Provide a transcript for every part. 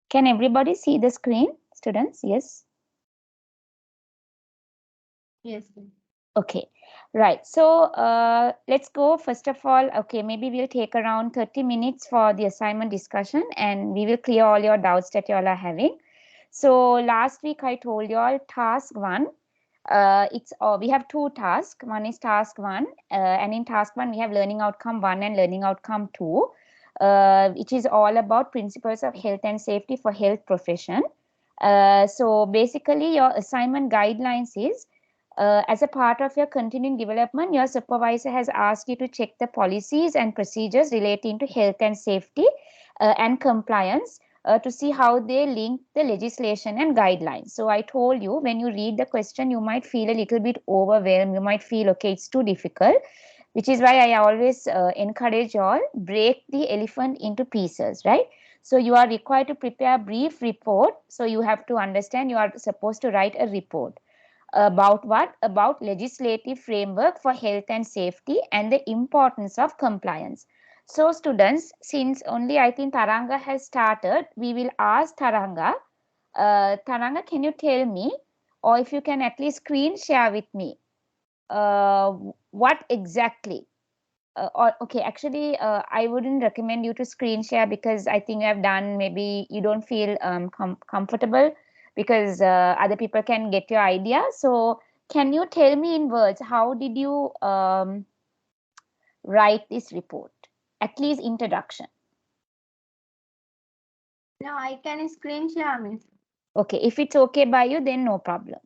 Can everybody see the screen, students? Yes. Yes. Okay, right. So let's go. First of all, okay, maybe we'll take around 30 minutes for the assignment discussion and we will clear all your doubts that you all are having. So last week I told you all task 1. We have 2 tasks. One is task 1 and in task 1 we have learning outcome 1 and learning outcome 2, which is all about principles of health and safety for health profession. So basically your assignment guidelines is as a part of your continuing development, your supervisor has asked you to check the policies and procedures relating to health and safety and compliance to see how they link the legislation and guidelines. So I told you when you read the question, you might feel a little bit overwhelmed. You might feel, okay, it's too difficult, which is why I always encourage you all break the elephant into pieces, right? So you are required to prepare a brief report. So you have to understand you are supposed to write a report about what? About legislative framework for health and safety and the importance of compliance. So students, since only I think Taranga has started, we will ask Taranga. Taranga, can you tell me, or if you can at least screen share with me, what exactly? Or okay, actually, I wouldn't recommend you to screen share because I think you have done, maybe you don't feel comfortable because other people can get your idea. So can you tell me in words, how did you write this report? At least introduction. No, I can screen share, miss. Okay, if it's okay by you, then no problem.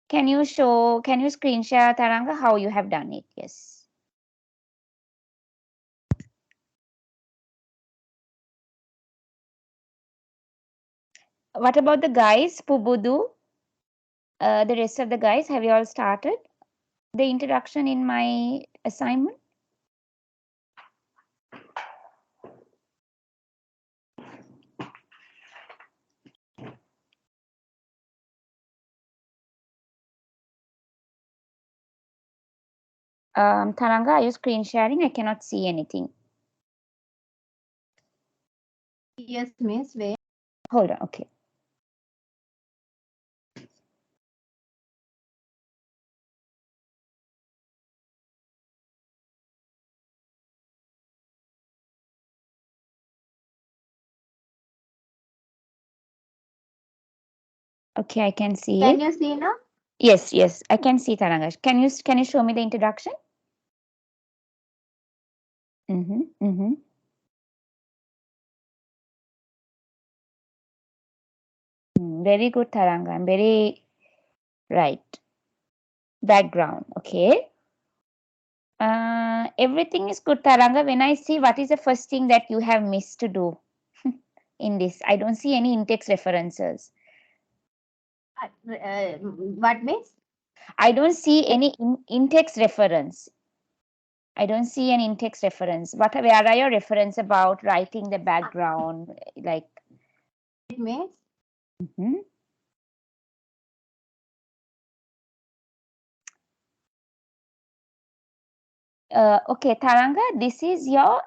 Can you screen share, Taranga, how you have done it? Yes. What about the guys, Pubudu? The rest of the guys, have you all started the introduction in my assignment? Taranga, are you screen sharing? I cannot see anything. Yes, miss. Wait. Hold on, okay. Okay, I can see Can it. you see now? Yes, yes, I can see Taranga. Can you show me the introduction? Mm-hmm, mm-hmm. Very good, Taranga. I'm very right. Background, okay. Everything is good, Taranga. When I see, what is the first thing that you have missed to do in this? I don't see any in-text references. What, miss? I don't see any in-text reference. I don't see an in-text reference. Where are your reference about writing the background? Like, Miss. mhm. Okay, Taranga, this is your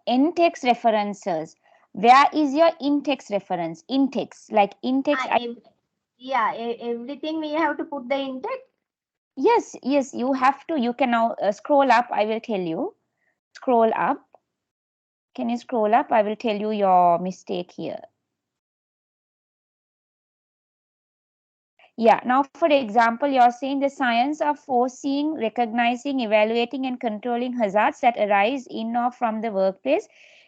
in-text references. Where is your in-text reference? In-text, like in-text. Yeah, everything we have to put the intake. Yes, yes, you have to. You can now scroll up. I will tell you. Scroll up. Can you scroll up? I will tell you your mistake here. Yeah, now for example, you're saying the science of foreseeing, recognizing, evaluating, and controlling hazards that arise in or from the workplace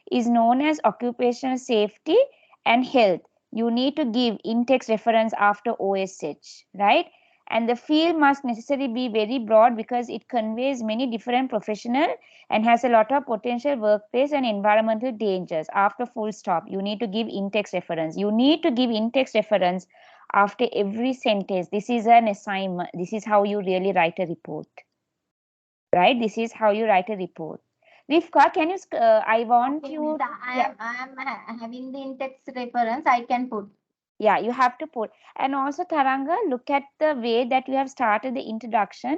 is known as occupational safety and health. You need to give in-text reference after OSH, right? And the field must necessarily be very broad because it conveys many different professional and has a lot of potential workplace and environmental dangers. After full stop, you need to give in-text reference. You need to give in-text reference after every sentence. This is an assignment. This is how you really write a report, right? This is how you write a report. Rifka, can you I want Okay, you, miss, yeah, I am having the in-text reference. I can put. yeah, you have to put. And also Taranga, look at the way that you have started the introduction.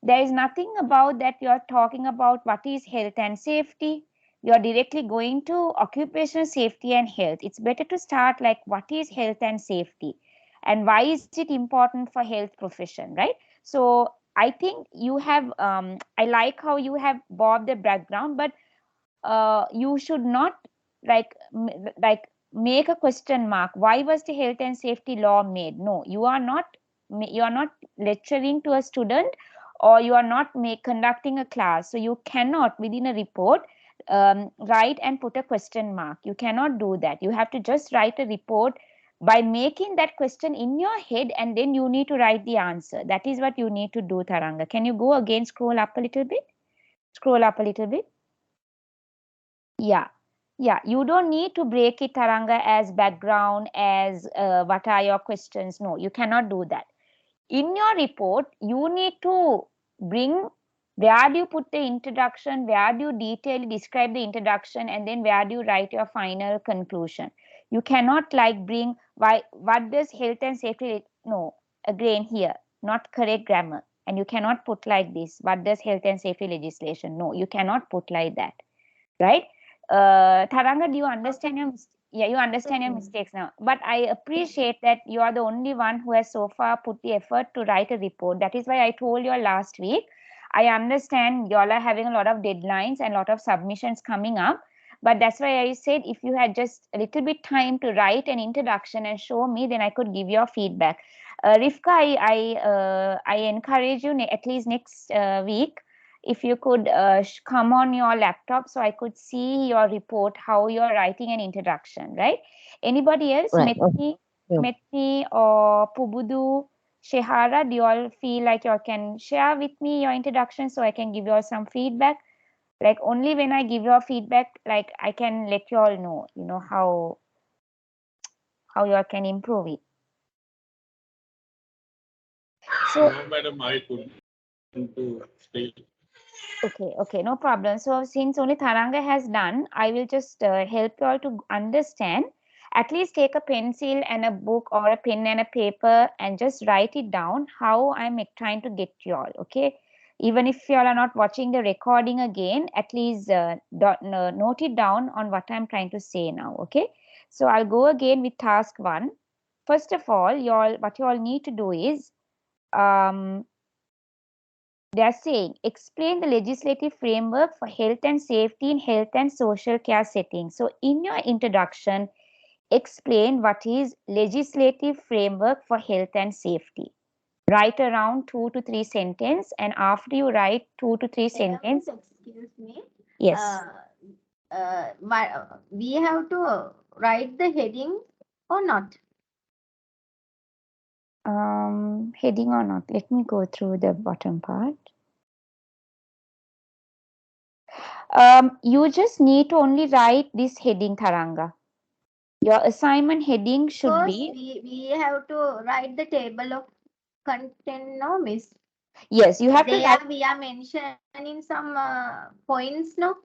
There is nothing about that you are talking about what is health and safety. you are directly going to occupational safety and health. It's better to start like what is health and safety and why is it important for health profession, right? So I think you have, I like how you have bought the background, but you should not like like make a question mark. Why was the health and safety law made? No, you are not lecturing to a student, or you are not conducting a class. So you cannot within a report write and put a question mark. You cannot do that. You have to just write a report by making that question in your head, and then you need to write the answer. That is what you need to do, Taranga. Can you go again, scroll up a little bit? Scroll up a little bit. Yeah, yeah. You don't need to break it, Taranga, as background, as what are your questions. No, you cannot do that. In your report, you need to bring where do you put the introduction, where do you detail describe the introduction, and then where do you write your final conclusion. You cannot like bring why what does health and safety, no, again here, not correct grammar. And you cannot put like this, what does health and safety legislation. No, you cannot put like that, right? Taranga, do you understand your yeah, you understand your mistakes now. But I appreciate that you are the only one who has so far put the effort to write a report. That is why I told you last week. I understand you all are having a lot of deadlines and a lot of submissions coming up. But that's why I said if you had just a little bit time to write an introduction and show me, then I could give your feedback. Rifka, I encourage you at least next week if you could come on your laptop so I could see your report, how you're writing an introduction, right? Anybody else? Right. Metti or Pubudu, Shehara, do you all feel like you all can share with me your introduction so I can give you all some feedback? Like only when I give your feedback, like I can let you all know, how you all can improve it. So, No, madam, I couldn't to stay. okay, no problem. So since only Tharanga has done, I will just help you all to understand. At least take a pencil and a book or a pen and a paper and just write it down how I'm trying to get you all. Okay, even if you all are not watching the recording again, at least note it down on what I'm trying to say now. Okay, so I'll go again with task 1. First of all, what you all need to do is they are saying, explain the legislative framework for health and safety in health and social care settings. So, in your introduction, explain what is legislative framework for health and safety. Write around 2 to 3 sentences, and after you write 2 to 3 sentences, Excuse me. yes, We have to write the heading or not? heading or not. Let me go through the bottom part. You just need to only write this heading, Tharanga. Your assignment heading should be. We have to write the table of content, no, miss? Yes, you have to write. We are mentioning some points, no?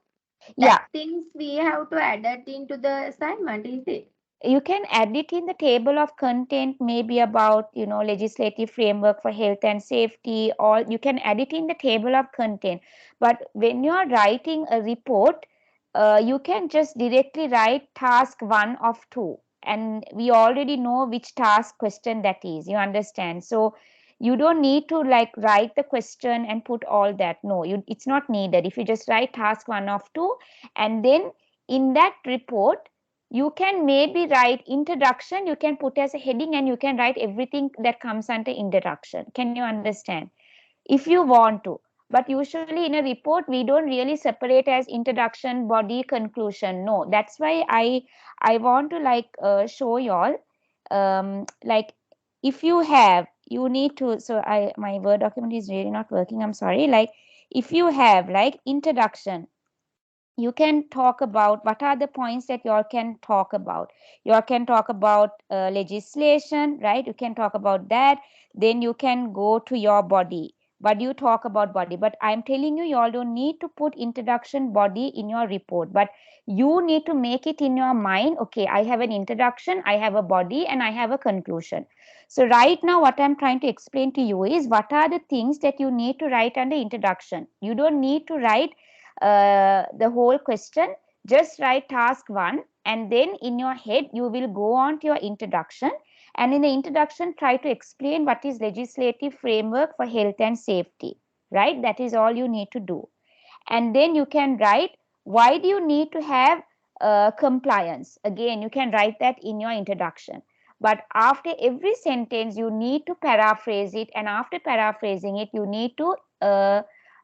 Yeah, That things we have to add it into the assignment, is it? you can add it in the table of content, maybe about legislative framework for health and safety, or you can add it in the table of content. But when you are writing a report, you can just directly write task 1 of 2, and we already know which task question that is, you understand. So you don't need to like write the question and put all that. No, it's not needed. If you just write task 1 of 2, and then in that report you can maybe write introduction, you can put as a heading, and you can write everything that comes under introduction. Can you understand? If you want to. But usually in a report we don't really separate as introduction, body, conclusion. No, that's why I want to like show you all, like if you have, you need to, so I my Word document is really not working, I'm sorry. Like if you have like introduction, you can talk about what are the points that you all can talk about. You all can talk about legislation, right? You can talk about that. Then you can go to your body. But you talk about body. But I'm telling you, you all don't need to put introduction body in your report. But you need to make it in your mind. Okay, I have an introduction, I have a body, and I have a conclusion. So right now, what I'm trying to explain to you is what are the things that you need to write under introduction. You don't need to write the whole question. just write task 1, and then in your head you will go on to your introduction, and in the introduction try to explain what is legislative framework for health and safety, right? That is all you need to do. And then you can write, why do you need to have compliance? Again, you can write that in your introduction. But after every sentence, you need to paraphrase it, and after paraphrasing it, you need to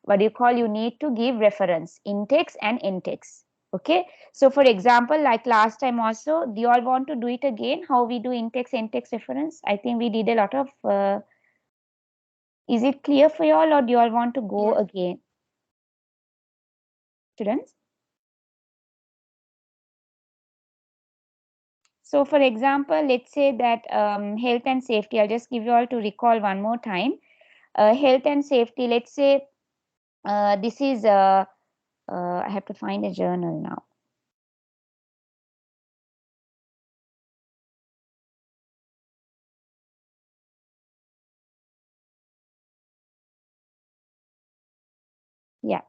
you need to give reference, in-text and in-text. Okay, so for example, like last time also, do you all want to do it again? How we do in-text, in-text reference? I think we did a lot of. Is it clear for you all, or do you all want to go Yes. again, students? So for example, let's say that health and safety, I'll just give you all to recall one more time. Health and safety, let's say this is, I have to find a journal now. Yeah,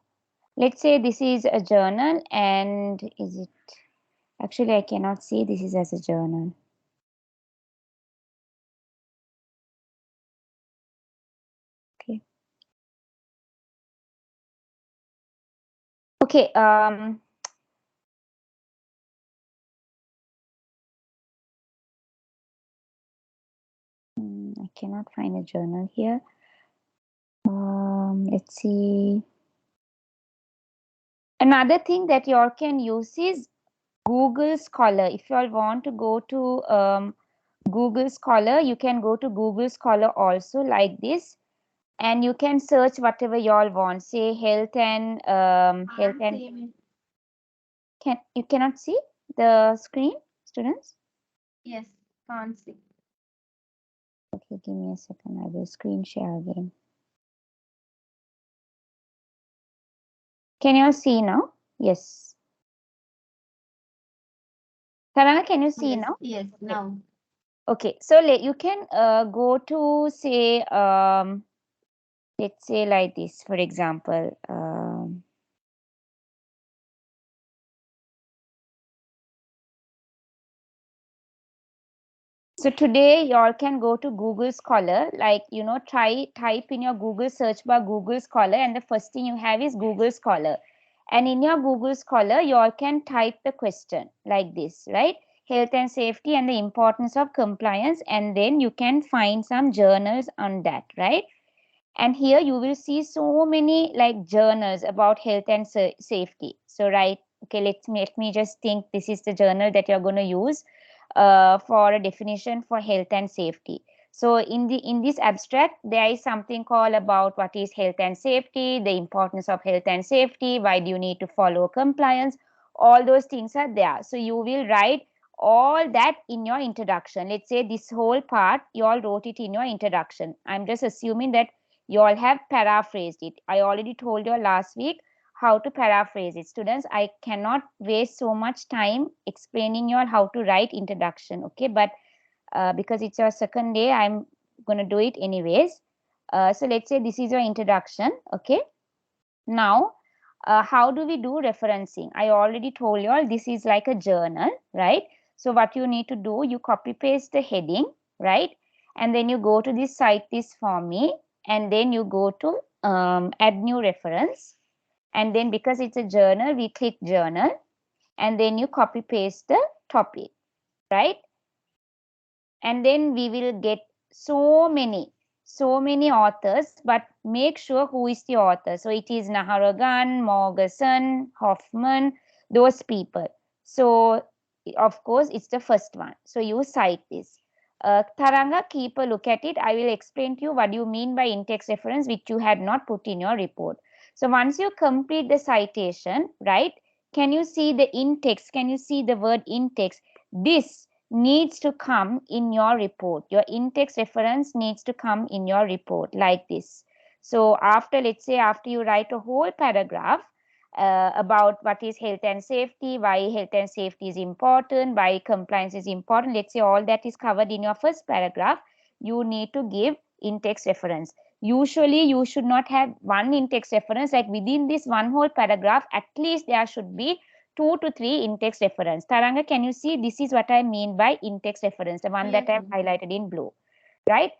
let's say this is a journal, and is it, actually I cannot see this is as a journal. Okay. Okay, I cannot find a journal here. Let's see. Another thing that you all can use is Google Scholar. If you all want to go to Google Scholar, you can go to Google Scholar also like this, and you can search whatever you all want. Say health and health and you cannot see the screen, students? Yes, can't see. Okay, give me a second. I will screen share again. Can you all see now? Yes. Tarana, can you see Yes, now? yes, now. Okay, so you can go to say let's say like this, for example. So today y'all can go to Google Scholar, like, type in your Google search bar Google Scholar, and the first thing you have is Google Scholar. And in your Google Scholar, y'all can type the question like this, right? Health and safety and the importance of compliance, and then you can find some journals on that, right? And here you will see so many like journals about health and safety. So right, okay, let me just think this is the journal that you're going to use for a definition for health and safety. So in this abstract, there is something called about what is health and safety, the importance of health and safety, why do you need to follow compliance, all those things are there. So you will write all that in your introduction. Let's say this whole part you all wrote it in your introduction. I'm just assuming that you all have paraphrased it. I already told you last week how to paraphrase it. Students, I cannot waste so much time explaining you all how to write introduction, okay? But because it's your second day, I'm going to do it anyways. So let's say this is your introduction, okay? Now, how do we do referencing? I already told you all this is like a journal, right? So what you need to do, you copy paste the heading, right? And then you go to this cite this for me, and then you go to add new reference. And then because it's a journal, we click journal, and then you copy paste the topic, right? And then we will get so many authors, but make sure who is the author. So it is Naharagan, Morgeson, Hoffman, those people. So of course it's the first one, so you cite this. Taranga, keep a look at it. I will explain to you what you mean by in-text reference, which you had not put in your report. So once you complete the citation, right, can you see the in-text? Can you see the word in-text? This needs to come in your report. Your in-text reference needs to come in your report like this. So after, let's say, after you write a whole paragraph about what is health and safety, why health and safety is important, why compliance is important, let's say all that is covered in your first paragraph, you need to give in-text reference. Usually you should not have one in-text reference, like within this one whole paragraph, at least there should be 2 to 3 in-text reference. Taranga, can you see? This is what I mean by in-text reference, the one that Yes, I've highlighted in blue, right?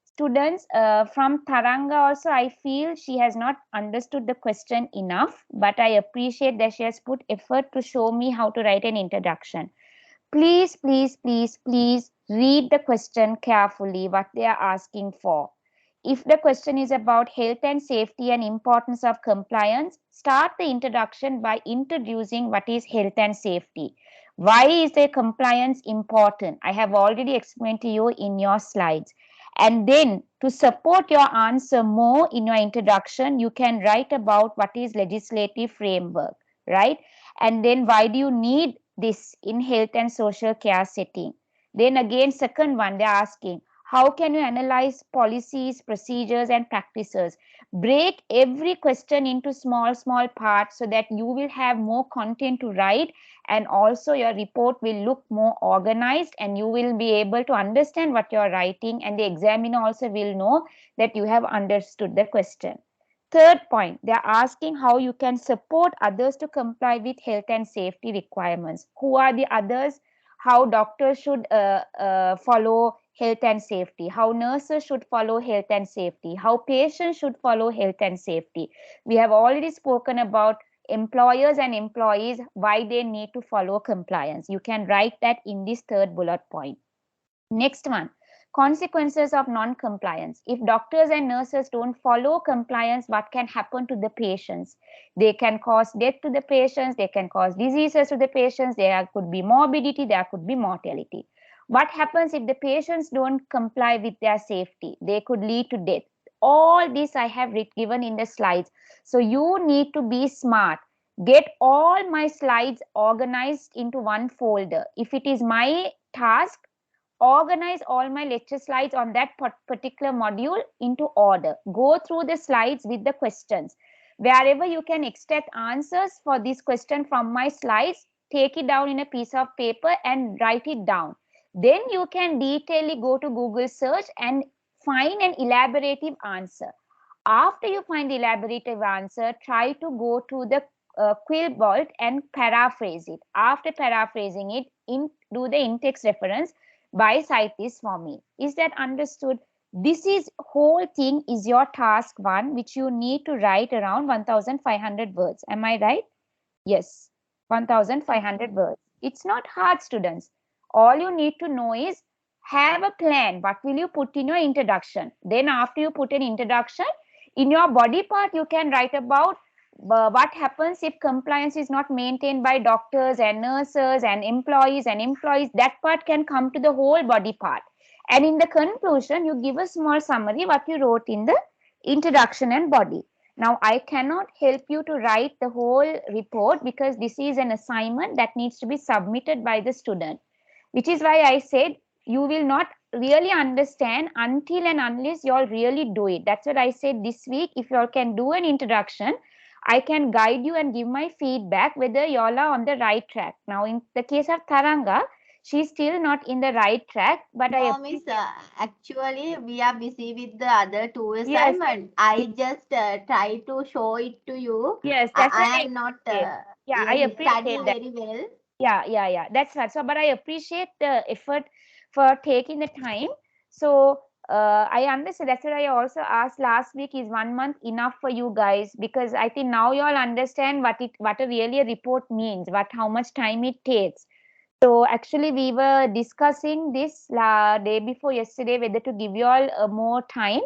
Students, from Taranga also, I feel she has not understood the question enough, but I appreciate that she has put effort to show me how to write an introduction. Please, please, please, please read the question carefully, what they are asking for. If the question is about health and safety and importance of compliance, start the introduction by introducing what is health and safety. Why is the compliance important? I have already explained to you in your slides. And then to support your answer more in your introduction, you can write about what is legislative framework, right? And then why do you need this in health and social care setting? Then again, second one, they're asking, how can you analyze policies, procedures, and practices? Break every question into small parts so that you will have more content to write, and also your report will look more organized and you will be able to understand what you're writing, and the examiner also will know that you have understood the question. Third point, they are asking how you can support others to comply with health and safety requirements. Who are the others? How doctors should follow health and safety, how nurses should follow health and safety, how patients should follow health and safety. We have already spoken about employers and employees, why they need to follow compliance. You can write that in this third bullet point. Next one, consequences of non-compliance. If doctors and nurses don't follow compliance, what can happen to the patients? They can cause death to the patients, they can cause diseases to the patients, there could be morbidity, there could be mortality. What happens if the patients don't comply with their safety? They could lead to death. All this I have given in the slides. So you need to be smart. Get all my slides organized into one folder. If it is my task, organize all my lecture slides on that particular module into order. Go through the slides with the questions. Wherever you can extract answers for this question from my slides, take it down in a piece of paper and write it down. Then you can detailedly go to Google search and find an elaborative answer. After you find the elaborative answer, try to go to the Quillbolt and paraphrase it. After paraphrasing it, do the in-text reference by cite this for me. Is that understood? This is whole thing is your task one, which you need to write around 1500 words. Am I right? Yes, 1500 words. It's not hard, students. All you need to know is have a plan. What will you put in your introduction? Then after you put an introduction, in your body part, you can write about what happens if compliance is not maintained by doctors and nurses and employees. That part can come to the whole body part. And in the conclusion, you give a small summary what you wrote in the introduction and body. Now, I cannot help you to write the whole report because this is an assignment that needs to be submitted by the student, which is why I said you will not really understand until and unless you all really do it. That's what I said this week. If you all can do an introduction, I can guide you and give my feedback whether you all are on the right track. Now, in the case of Taranga, she's still not in the right track, but No, miss, actually, we are busy with the other two yes, assignment. I just try to show it to you. yes, that's what I I am not appreciate. Yeah, I really appreciate study that. very well. Yeah, that's right. So but I appreciate the effort for taking the time. So I understand. That's what I also asked last week, is 1 month enough for you guys? Because I think now you all understand what a really a report means, how much time it takes. So actually we were discussing this day before yesterday, whether to give you all more time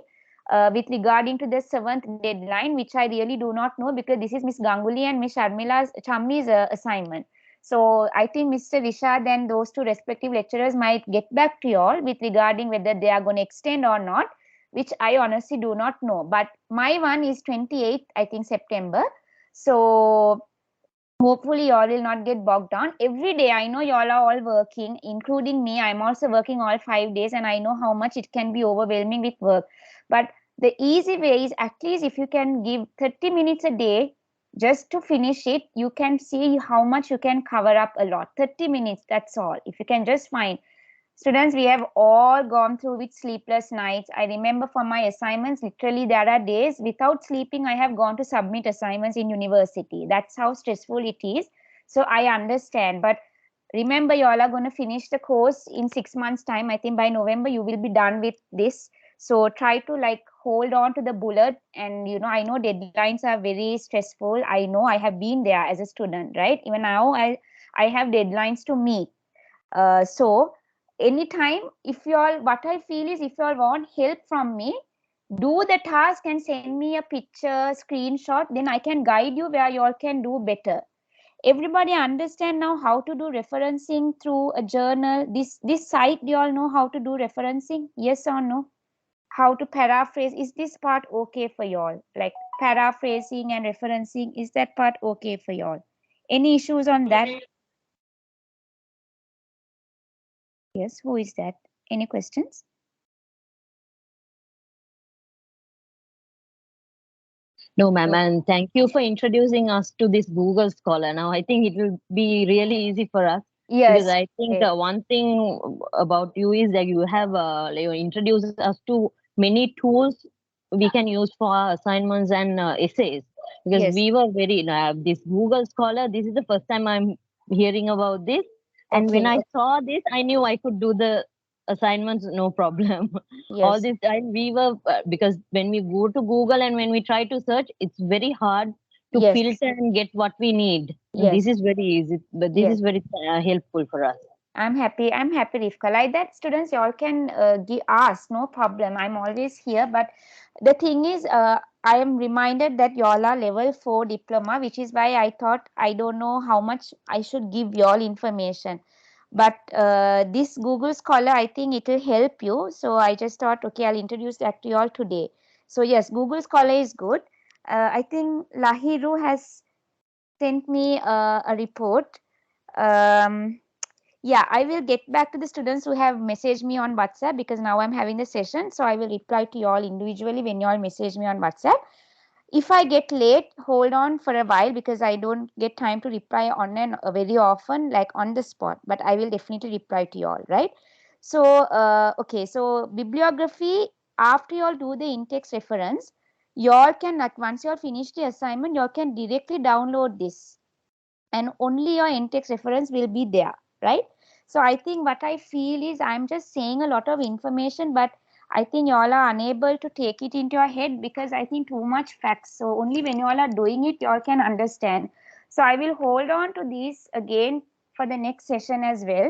with regarding to the 7th deadline, which I really do not know because this is Miss Ganguly and Miss Sharmila's Chammi's assignment. So I think Mr. Rishad and those two respective lecturers might get back to you all with regarding whether they are going to extend or not, which I honestly do not know. But my one is 28th, I think, September. So hopefully you all will not get bogged down. Every day, I know you all are all working, including me. I'm also working all 5 days, and I know how much it can be overwhelming with work. But the easy way is, at least if you can give 30 minutes a day just to finish it, you can see how much you can cover up a lot. 30 minutes, that's all. If you can just find. Students, we have all gone through with sleepless nights. I remember for my assignments, literally there are days without sleeping, I have gone to submit assignments in university. That's how stressful it is. So I understand, but remember, you all are going to finish the course in 6 months time. I think by November you will be done with this. So try to like hold on to the bullet. And I know deadlines are very stressful. I know, I have been there as a student, right? Even now I have deadlines to meet. So anytime, if you all, what I feel is, if you all want help from me, do the task and send me a picture, screenshot, then I can guide you where you all can do better. Everybody understand now how to do referencing through a journal? This site, do you all know how to do referencing? Yes or no? How to paraphrase? Is this part okay for you all? Like paraphrasing and referencing, is that part okay for you all? Any issues on that? Yes, who is that? Any questions? No, ma'am, and thank you for introducing us to this Google Scholar. Now, I think it will be really easy for us because Yes. I think one thing about you is that you have introduced us to many tools we can use for our assignments and essays. Because Yes. we were very this Google Scholar. This is the first time I'm hearing about this, and when Okay. I saw this, I knew I could do the assignments no problem. All Yes. this time we were because when we go to Google and when we try to search, it's very hard to Yes. filter and get what we need. And Yes. this is very easy, but this Yes. is very helpful for us. I'm happy, Rifka. Like that, students, y'all can ask, no problem. I'm always here. But the thing is, I am reminded that y'all are level 4 diploma, which is why I thought, I don't know how much I should give y'all information. But this Google Scholar, I think it will help you. So I just thought, okay, I'll introduce that to y'all today. So yes, Google Scholar is good. I think Lahiru has sent me a report. Um, yeah, I will get back to the students who have messaged me on WhatsApp, because now I'm having the session. So I will reply to you all individually when you all message me on WhatsApp. If I get late, hold on for a while, because I don't get time to reply on and very often, like on the spot. But I will definitely reply to you all, right? So, okay. So bibliography, after you all do the in-text reference, you all can, like, once you all finish the assignment, you all can directly download this, and only your in-text reference will be there, right? So I think what I feel is, I'm just saying a lot of information, but I think you all are unable to take it into your head, because I think too much facts. So only when you all are doing it, you all can understand. So I will hold on to these again for the next session as well.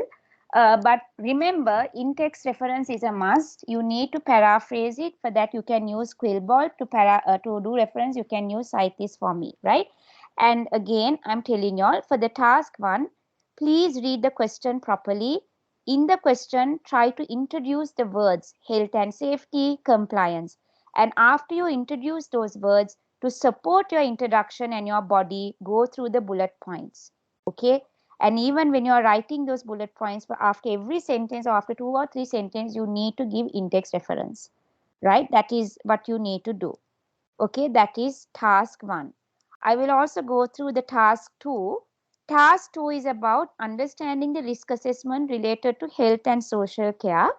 But remember, in-text reference is a must. You need to paraphrase it. For that, you can use Quillball. To do reference, you can use Cite This For Me, right? And again, I'm telling y'all, for the task 1, please read the question properly. In the question, try to introduce the words health and safety, compliance. And after you introduce those words, to support your introduction and your body, go through the bullet points. Okay? And even when you are writing those bullet points, after every sentence or after 2 or 3 sentences, you need to give in-text reference. Right? That is what you need to do. Okay? That is task 1. I will also go through the task 2. Task 2 is about understanding the risk assessment related to health and social care,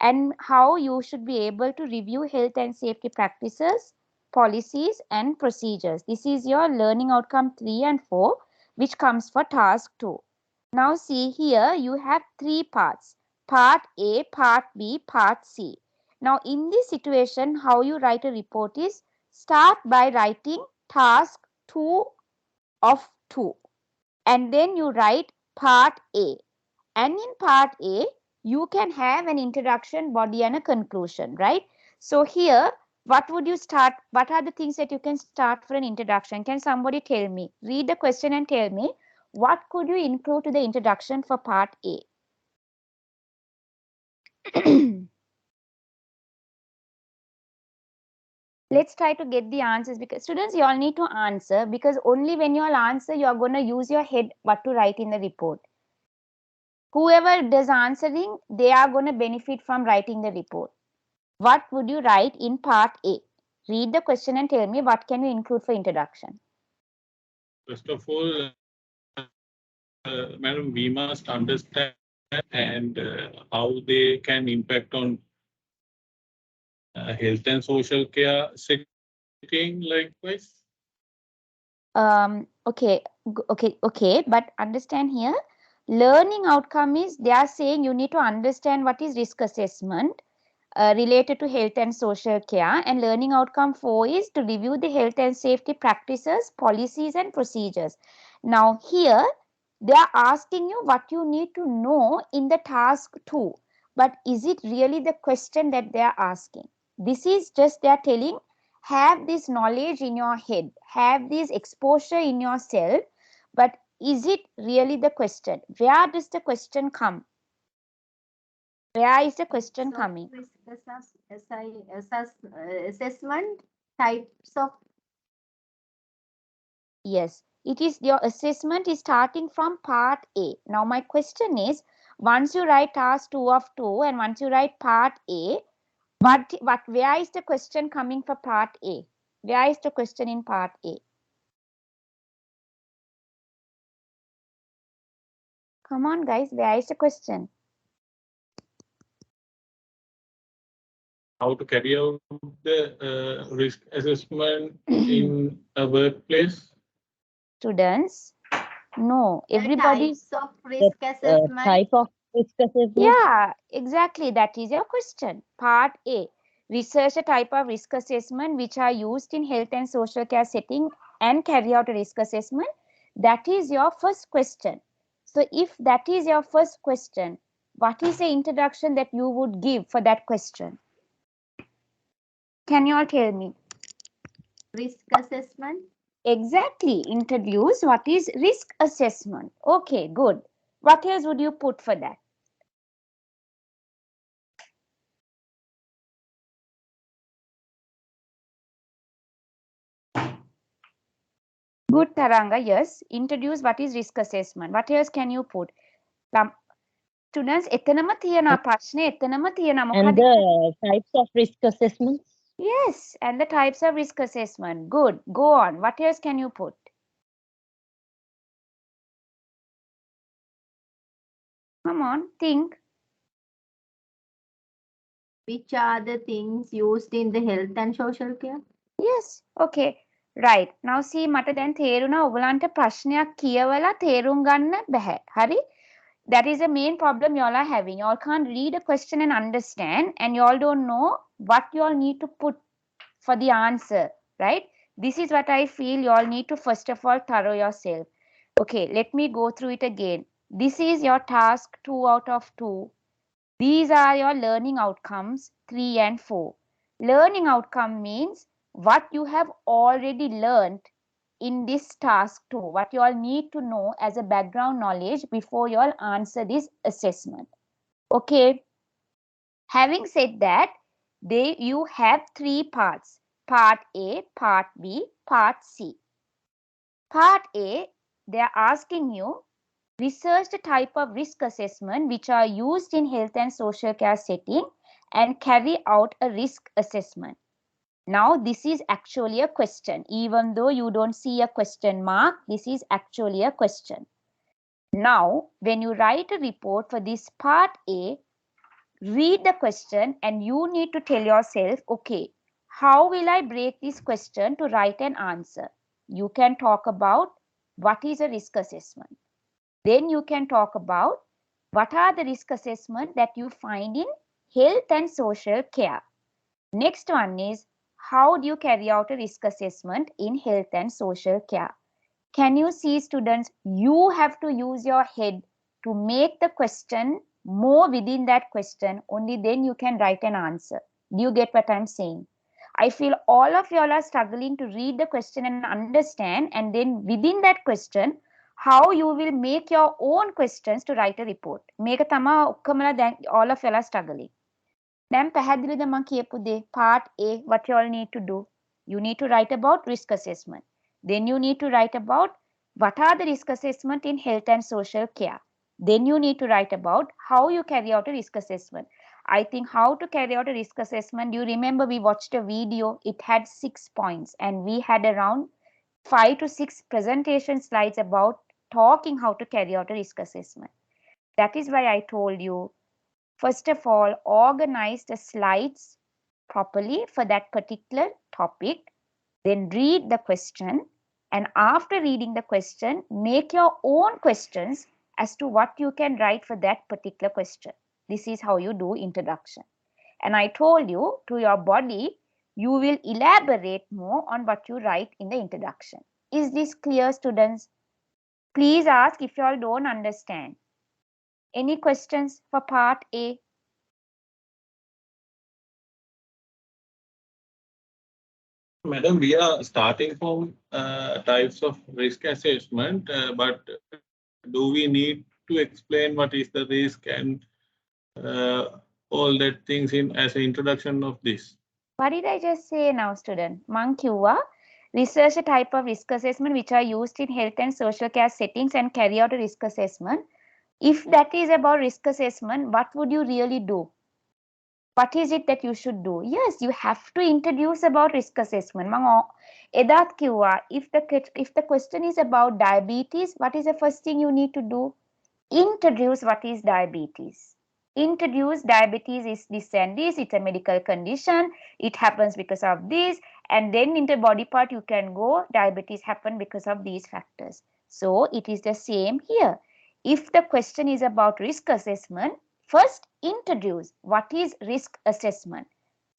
and how you should be able to review health and safety practices, policies and procedures. This is your learning outcome 3 and 4, which comes for task 2. Now see here, you have 3 parts. Part A, Part B, Part C. Now in this situation, how you write a report is, start by writing task 2 of 2, and then you write part A, and in part A you can have an introduction, body and a conclusion, right? So here, what would you start? What are the things that you can start for an introduction? Can somebody tell me? Read the question and tell me, what could you include to the introduction for part A? Let's try to get the answers, because students, you all need to answer, because only when you all answer, you are going to use your head what to write in the report. Whoever does answering, they are going to benefit from writing the report. What would you write in part A? Read the question and tell me, what can you include for introduction? First of all, madam, we must understand and how they can impact on health and social care setting likewise. Okay, Okay, but understand here, learning outcome is they are saying you need to understand what is risk assessment related to health and social care, and learning outcome 4 is to review the health and safety practices, policies and procedures. Now here they are asking you what you need to know in the task 2, but is it really the question that they are asking? This is just they are telling, have this knowledge in your head, have this exposure in yourself, but is it really the question? Where does the question come? Where is the question coming? Risk assessment, types of. Yes, it is your assessment is starting from part A. Now my question is, once you write task 2 of 2 and once you write part A, where is the question coming for part A? Where is the question in part A? Come on guys, where is the question? How to carry out the risk assessment in a workplace? Students, no, The everybody. types of risk assessment. Type of risk assessment. Yeah, exactly. That is your question. Part A. Research a type of risk assessment which are used in health and social care setting and carry out a risk assessment. That is your first question. So if that is your first question, what is the introduction that you would give for that question? Can you all tell me? Risk assessment. Exactly. Introduce what is risk assessment. Okay, good. What else would you put for that? Good, Taranga. Yes. Introduce what is risk assessment. What else can you put? Students, එතනම තියෙනවා ප්‍රශ්නේ එතනම තියෙනවා And මොකද? the types of risk assessments. Yes, and the types of risk assessment. Good. Go on. What else can you put? Come on, think. Which are the things used in the health and social care? Yes. Okay. Right. Now see මට දැන් තේරුණා ඔයගලන්ට ප්‍රශ්නයක් කියවලා තේරුම් ගන්න බැහැ. හරි? That is the main problem you all are having. You all can't read a question and understand, and you all don't know what you all need to put for the answer, right? This is what I feel you all need to first of all thorough yourself. Okay, let me go through it again. This is your task 2 out of 2. These are your learning outcomes 3 and 4. Learning outcome means what you have already learned in this task 2, what you all need to know as a background knowledge before you all answer this assessment. Okay. Having said that, you have 3 parts. Part A, Part B, Part C. Part A, they are asking you, research the type of risk assessment which are used in health and social care setting and carry out a risk assessment. Now, this is actually a question. Even though you don't see a question mark, this is actually a question. Now, when you write a report for this part A, read the question and you need to tell yourself, okay, how will I break this question to write an answer? You can talk about what is a risk assessment. Then you can talk about what are the risk assessment that you find in health and social care. Next one is, how do you carry out a risk assessment in health and social care? Can you see, students, you have to use your head to make the question more within that question. Only then you can write an answer. Do you get what I'm saying? I feel all of y'all are struggling to read the question and understand, and then within that question, how you will make your own questions to write a report. මේක තමා ඔක්කොමලා දැන් all of y'all are struggling. දැන් පැහැදිලිද මම කියපු දේ? Part A, what you all need to do? You need to write about risk assessment. Then you need to write about what are the risk assessment in health and social care. Then you need to write about how you carry out a risk assessment. I think how to carry out a risk assessment, you remember we watched a video, it had 6 points and we had around 5 to 6 presentation slides about talking how to carry out a risk assessment. That is why I told you, first of all, organize the slides properly for that particular topic, then read the question, And after reading the question, make your own questions as to what you can write for that particular question. This is how you do introduction. And I told you, to your body, you will elaborate more on what you write in the introduction. Is this clear, students? Please ask if you all don't understand. Any questions for part A? Madam, we are starting from types of risk assessment, but do we need to explain what is the risk and all that things in as an introduction of this? What did I just say now, student? Mang kiwa, research a type of risk assessment which are used in health and social care settings and carry out a risk assessment. If that is about risk assessment, what would you really do? What is it that you should do? Yes, you have to introduce about risk assessment. Edat kiwa, if the question is about diabetes, what is the first thing you need to do? Introduce what is diabetes. Introduce diabetes is this and this, it's a medical condition, it happens because of this, and then in the body part you can go, diabetes happen because of these factors. So it is the same here. If the question is about risk assessment, first introduce what is risk assessment.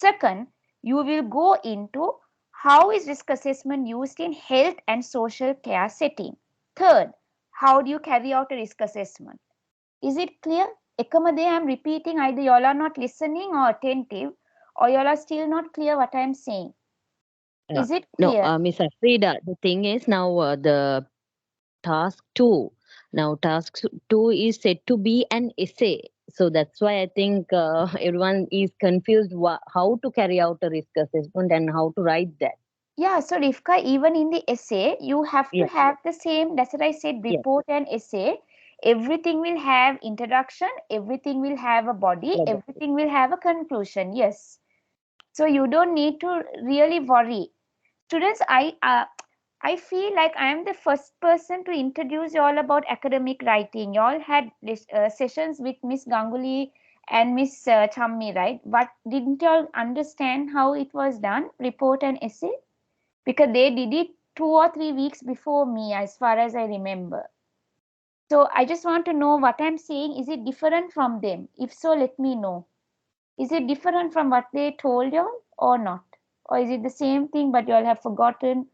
Second, you will go into how is risk assessment used in health and social care setting. Third, how do you carry out a risk assessment? Is it clear? Ekamade, I am repeating, either you all are not listening or attentive, or you all are still not clear what I am saying. Is it No, clear? Miss Afrida, the thing is now the task 2. Now task 2 is said to be an essay. So that's why I think everyone is confused how to carry out a risk assessment and how to write that. Yeah, so Rifka, even in the essay, you have to Yes. have the same, that's what I said, Yes. report and essay. Everything will have introduction, everything will have a body, Yes. everything will have a conclusion. Yes. So you don't need to really worry. Students, I feel like I am the first person to introduce you all about academic writing. You all had sessions with Miss Ganguly and Miss Chammi, right? But didn't you all understand how it was done, report and essay? Because they did it 2 or 3 weeks before me, as far as I remember. So I just want to know what I'm saying. Is it different from them? If so, let me know. Is it different from what they told you all or not? Or is it the same thing but you all have forgotten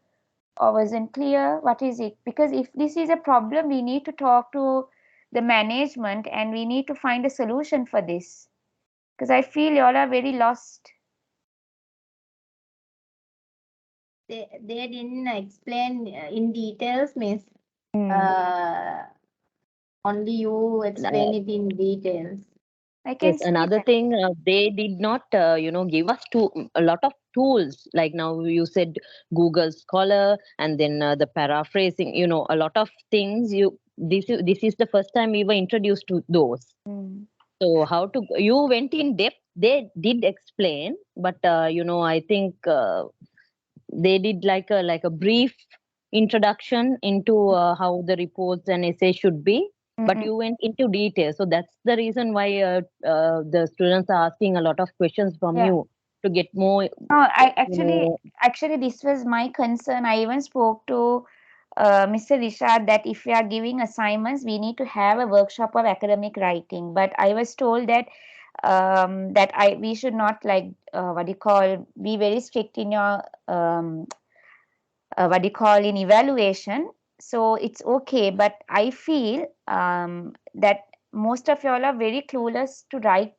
or wasn't clear? What is it? Because if this is a problem, we need to talk to the management and we need to find a solution for this. Because I feel you all are very lost. They didn't explain in details, miss. Only you explain it in details. I can Yes, see another that. thing, they did not, give us a lot of tools. Like now you said Google Scholar, and then the paraphrasing. A lot of things. This is the first time we were introduced to those. Mm. So you went in depth. They did explain, but I think they did like a brief introduction into how the reports and essays should be, but Mm-mm. you went into detail. So that's the reason why the students are asking a lot of questions from Yeah. you to get more. No, I You know, actually this was my concern. I even spoke to Mr. Rishad that if we are giving assignments, we need to have a workshop of academic writing. But I was told that we should not like what do you call, be very strict in your what do you call, in evaluation. So it's okay, but I feel that most of y'all are very clueless to write,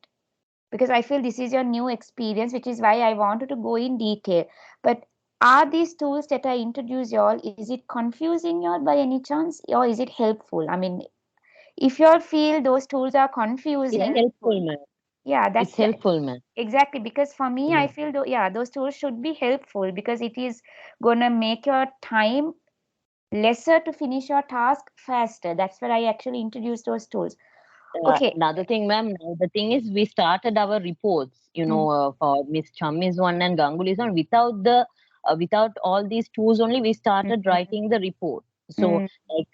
because I feel this is your new experience, which is why I wanted to go in detail. But are these tools that I introduce y'all, is it confusing y'all by any chance, or is it helpful? I mean, if y'all feel those tools are it's confusing, helpful, man. yeah, It's helpful, man. exactly, because for me, I feel yeah, those tools should be helpful because it is gonna make your time lesser to finish your task faster. That's where I actually introduced those tools. Okay. Another thing, ma'am. Now the thing is, we started our reports. For Miss Chammi's one and Ganguly's one, without all these tools only, we started writing the report. So, Mm. like,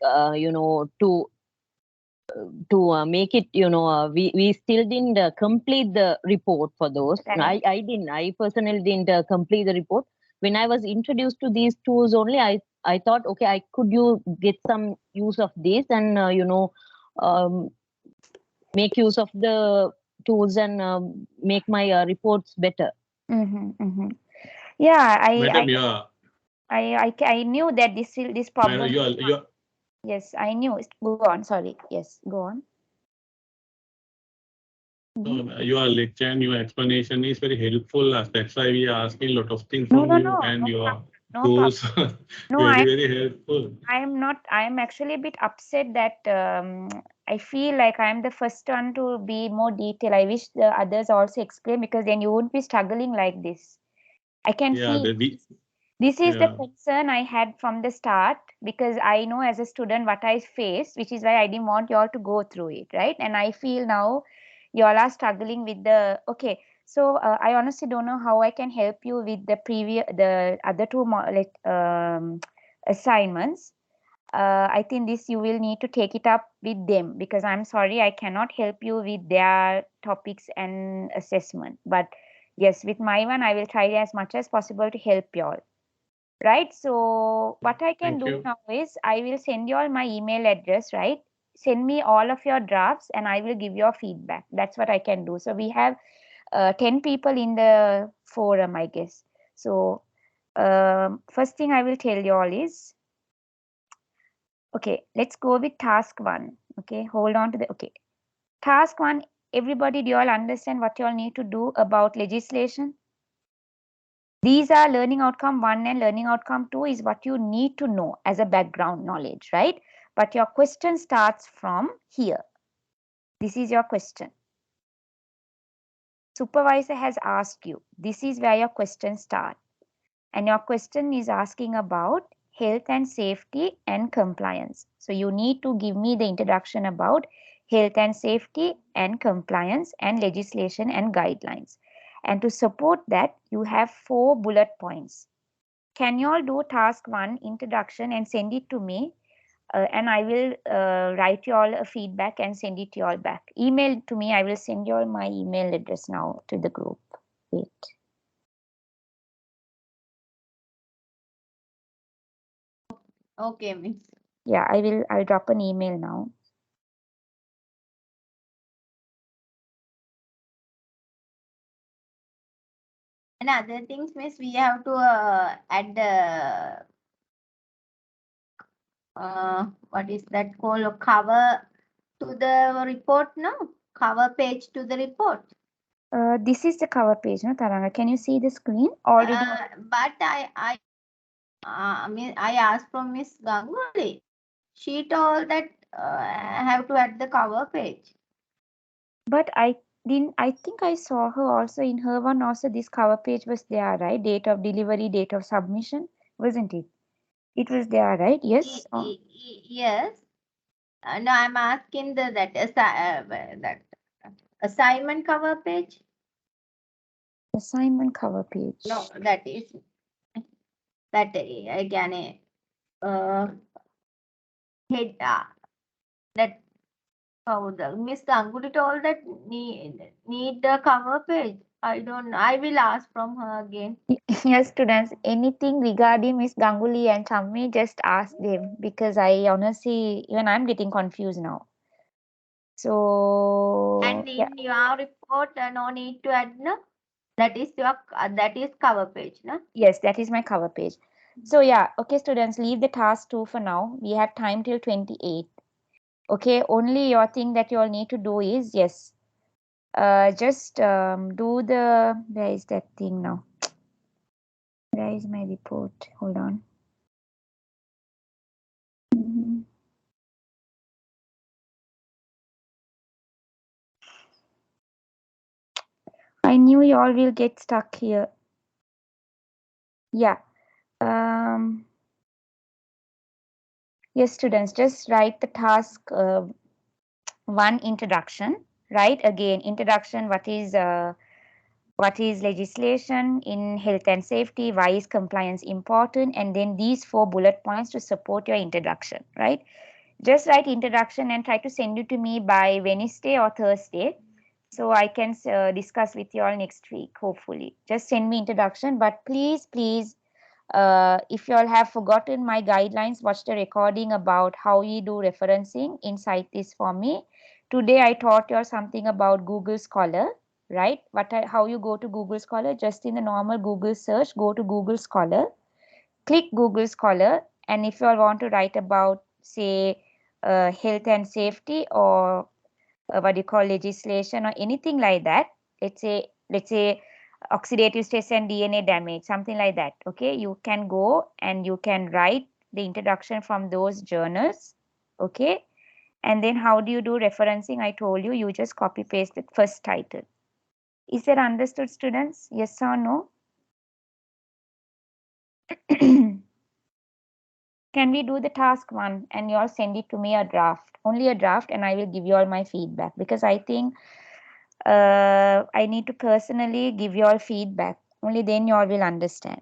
to make it, we still didn't complete the report for those. Right. I personally didn't complete the report. when I was introduced to these tools only, I thought, okay, I could get some use of this and um, make use of the tools and make my reports better. Yeah, Madam, you are. I knew that this problem. Madam, you are. Yes, I knew. Go on. Sorry. Yes, go on. Your lecture and your explanation is very helpful. That's why we are asking a lot of things No, from no, you, no, and no, your no goals No, very helpful. I am not. I am actually a bit upset that I feel like I am the first one to be more detailed. I wish the others also explain, because then you won't be struggling like this. I can Yeah, feel this is the yeah. concern I had from the start, because I know as a student what I faced, which is why I didn't want you all to go through it, right? And I feel now you all are struggling with the okay. So I honestly don't know how I can help you with the other two assignments. I think this you will need to take it up with them, because I'm sorry I cannot help you with their topics and assessment. But yes, with my one, I will try as much as possible to help you all. Right. So what I can Thank do you. now is I will send you all my email address, right? Send me all of your drafts and I will give your feedback. That's what I can do. So we have 10 people in the forum, I guess. So first thing I will tell you all is, okay, let's go with task one. Okay, hold on to the, okay. Task one, everybody, do you all understand what you all need to do about legislation? These are learning outcome 1 and learning outcome 2 is what you need to know as a background knowledge, right? But your question starts from here. This is your question. Supervisor has asked you. This is where your question starts. And your question is asking about health and safety and compliance. So you need to give me the introduction about health and safety and compliance and legislation and guidelines. And to support that, you have 4 bullet points. Can you all do task 1 introduction and send it to me? And I will write you all a feedback and send it to you all back. Email to me. I will send you all my email address now to the group. Wait. Okay, miss. Yeah, I'll drop an email now. And other things, miss, we have to add the what is that called, a cover to the report, no? Cover page to the report. This is the cover page, no, Taranga? Can you see the screen already? But I asked from Miss Ganguly. She told that I have to add the cover page. But I didn't. I think I saw her also in her one. Also, this cover page was there, right? Date of delivery, date of submission, wasn't it? It was there, right? Yes. Yes. No, I'm asking that assignment cover page. Assignment cover page. No, that is that again. Head that the Miss Ganguly told that need the cover page. I don't know. I will ask from her again. Yes, students, anything regarding Miss Ganguly and Chammi, just ask them, because I honestly, even I'm getting confused now. So, And yeah. in your report, no need to add, no? That is cover page, no? Yes, that is my cover page. So, yeah, okay, students, leave the task 2 for now. We have time till 28. Okay, only your thing that you all need to do is, yes, just do the, where is that thing now? Where is my report? Hold on. I knew you all will get stuck here. Yeah. Yes, students, just write the task 1 introduction, right? Again, introduction, what is legislation in health and safety, why is compliance important, and then these 4 bullet points to support your introduction, right? Just write introduction and try to send it to me by Wednesday or Thursday, so I can discuss with you all next week, hopefully. Just send me introduction, but please If you all have forgotten my guidelines, watch the recording about how we do referencing inside this for me. Today I taught you all something about Google Scholar, right? How you go to Google Scholar, just in the normal Google search, go to Google Scholar, click Google Scholar, and if you all want to write about, say, health and safety, or what do you call, legislation, or anything like that, let's say oxidative stress and DNA damage, something like that, okay, you can go and you can write the introduction from those journals, okay. And then how do you do referencing? I told you, you just copy paste the first title. Is that understood, students? Yes or no? Can we do the task one and you all send it to me, a draft, only a draft, and I will give you all my feedback, because I think I need to personally give you all feedback. Only then you all will understand.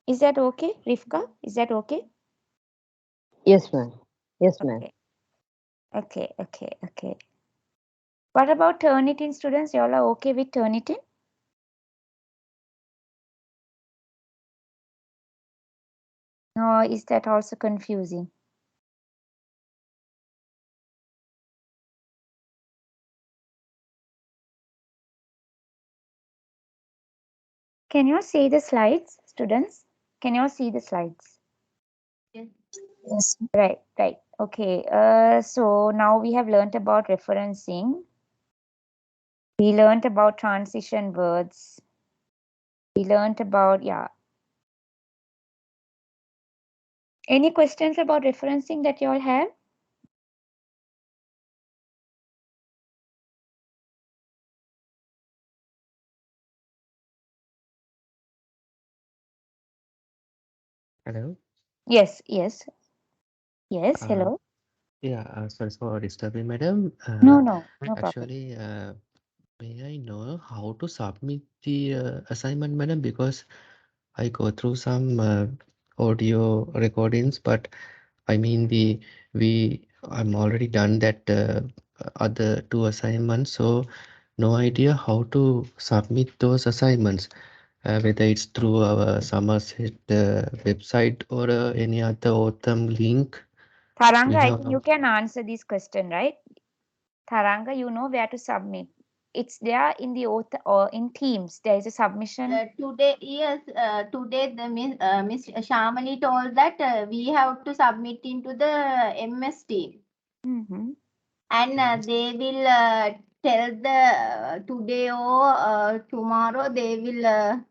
Is that okay, Rifka? Is that okay? Yes, ma'am. Yes, ma'am. Okay, okay. What about Turnitin, students? You all are okay with Turnitin? Or is that also confusing? Can you all see the slides, students? Can you all see the slides? Yes. Yes. Right. Okay. So now we have learnt about referencing. We learnt about transition words. We learnt about, yeah. Any questions about referencing that you all have? Hello. Yes. Uh, Hello. yeah. Sorry for disturbing, madam. No problem. Actually, may I know how to submit the assignment, madam? Because I go through some audio recordings, but I mean I'm already done that other two assignments, so no idea how to submit those assignments. Whether it's through our Somerset website or any other OTHM link. Taranga, We I have think you can answer this question, right? Taranga, you know where to submit. It's there in the author or in Teams. There is a submission. Today, yes, today the Miss Shamali told that we have to submit into the MS team, Mm-hmm. and they will tell the today or tomorrow they will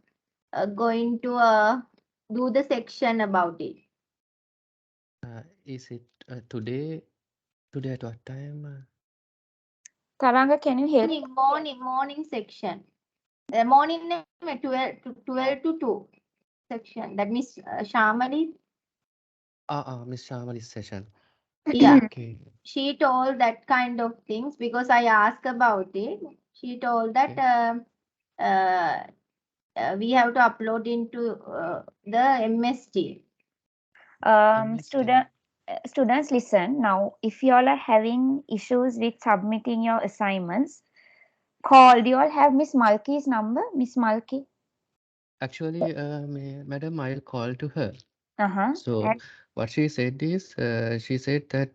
going to do the section about it. is it today? Today at what time? Taranga, can you help? Morning section. Morning 12 to 2 section. That Miss Shamali, Miss Shamali's session. yeah, Okay. she told that kind of things because I asked about it. She told that Okay. we have to upload into the MST. MST. Students, listen now. If you all are having issues with submitting your assignments, call. Do you all have Miss Malki's number? Miss Malki. Actually, madam, I'll call to her. Uh-huh. So what she said is, she said that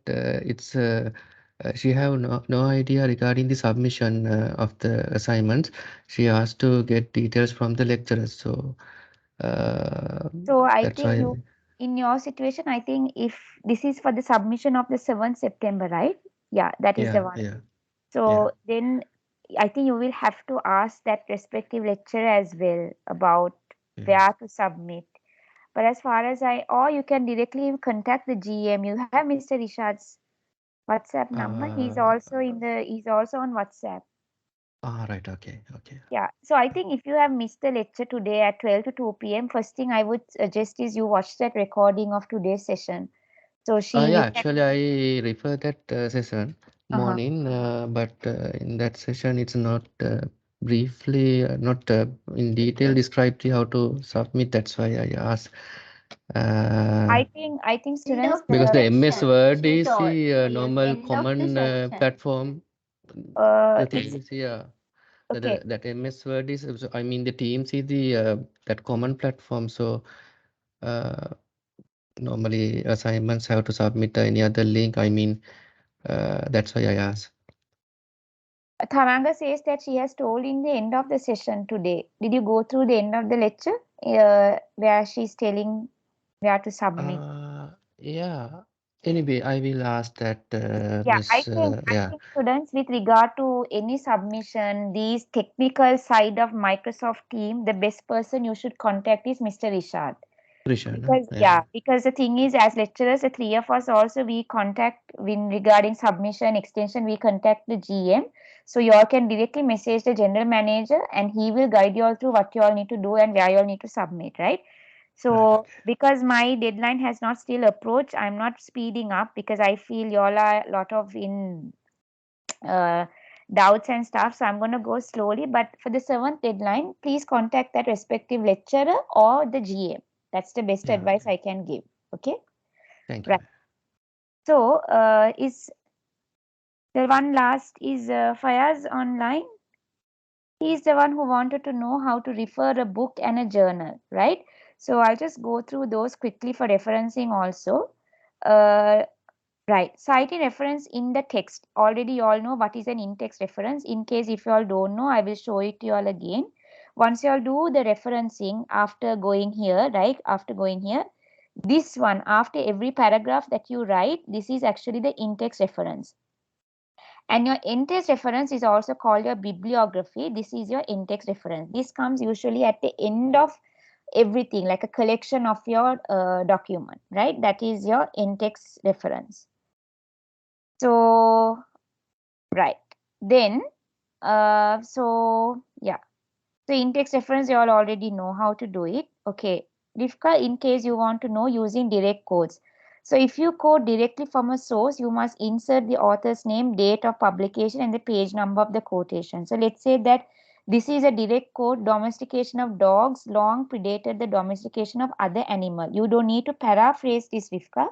she have no idea regarding the submission of the assignments. She asked to get details from the lecturers. So So I that's think why. you, in your situation, I think if this is for the submission of the 7th September, right? Yeah, that is the Yeah, one. yeah, yeah. So then I think you will have to ask that respective lecturer as well about Yeah. where to submit. But as far as or you can directly contact the GM. You have Mr. Rishad's WhatsApp number. Uh, He's also on WhatsApp. right. Okay, okay. Yeah. So I think if you have missed the lecture today at 12 to 2 p.m., first thing I would suggest is you watch that recording of today's session. So Yeah, you can. actually, I refer that session Uh-huh. morning, but in that session, it's not briefly, not in detail described how to submit. That's why I asked. Uh, I think End students. of the because the MS section, Word she is told. the Yes, normal end of the common section. platform. The thing It's is, yeah, okay. that MS Word is, I mean, the Teams is the that common platform. So normally assignments have to submit any other link. I mean, that's why I asked. Tharanga says that she has told in the end of the session today. Did you go through the end of the lecture where she's telling where to submit? Yeah. Anyway, I will ask that, Yeah, I Miss. think Yeah, students, with regard to any submission, these technical side of Microsoft Team, the best person you should contact is Mr. Rishad. Krishna. Because Yeah, because the thing is, as lecturers, the three of us also we contact when regarding submission extension, we contact the GM. So you all can directly message the general manager, and he will guide you all through what you all need to do and where you all need to submit, right? So right. because my deadline has not still approached, I'm not speeding up because I feel you all are a lot of in doubts and stuff. So I'm going to go slowly. But for the 7th deadline, please contact that respective lecturer or the GM. That's the best Yeah. advice I can give. Okay. Thank you. Right. So is the one last is Fayaz online? He's the one who wanted to know how to refer a book and a journal, right? So I'll just go through those quickly for referencing also. Right, citing reference in the text. Already you all know what is an in-text reference. In case if you all don't know, I will show it to you all again. Once you all do the referencing after going here, right, after going here, this one, after every paragraph that you write, this is actually the in-text reference. And your in-text reference is also called your bibliography. This is your in-text reference. This comes usually at the end of everything, like a collection of your document, right? That is your in-text reference. So, right. Then, so yeah. So in-text reference, you all already know how to do it. Okay. Rivka, in case you want to know using direct quotes. So if you quote directly from a source, you must insert the author's name, date of publication, and the page number of the quotation. So let's say that this is a direct quote, domestication of dogs long predated the domestication of other animal. You don't need to paraphrase this, Rivka,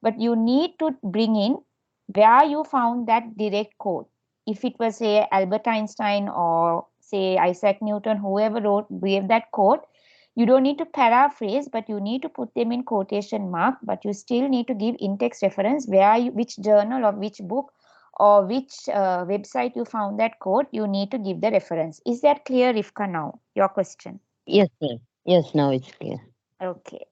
but you need to bring in where you found that direct quote. If it was, say, Albert Einstein or say Isaac Newton, whoever gave that quote, you don't need to paraphrase, but you need to put them in quotation mark, but you still need to give in-text reference where which journal or which book or which website you found that quote, you need to give the reference. Is that clear, Rivka, now? Your question. Yes, sir. Yes, now it's clear. Okay.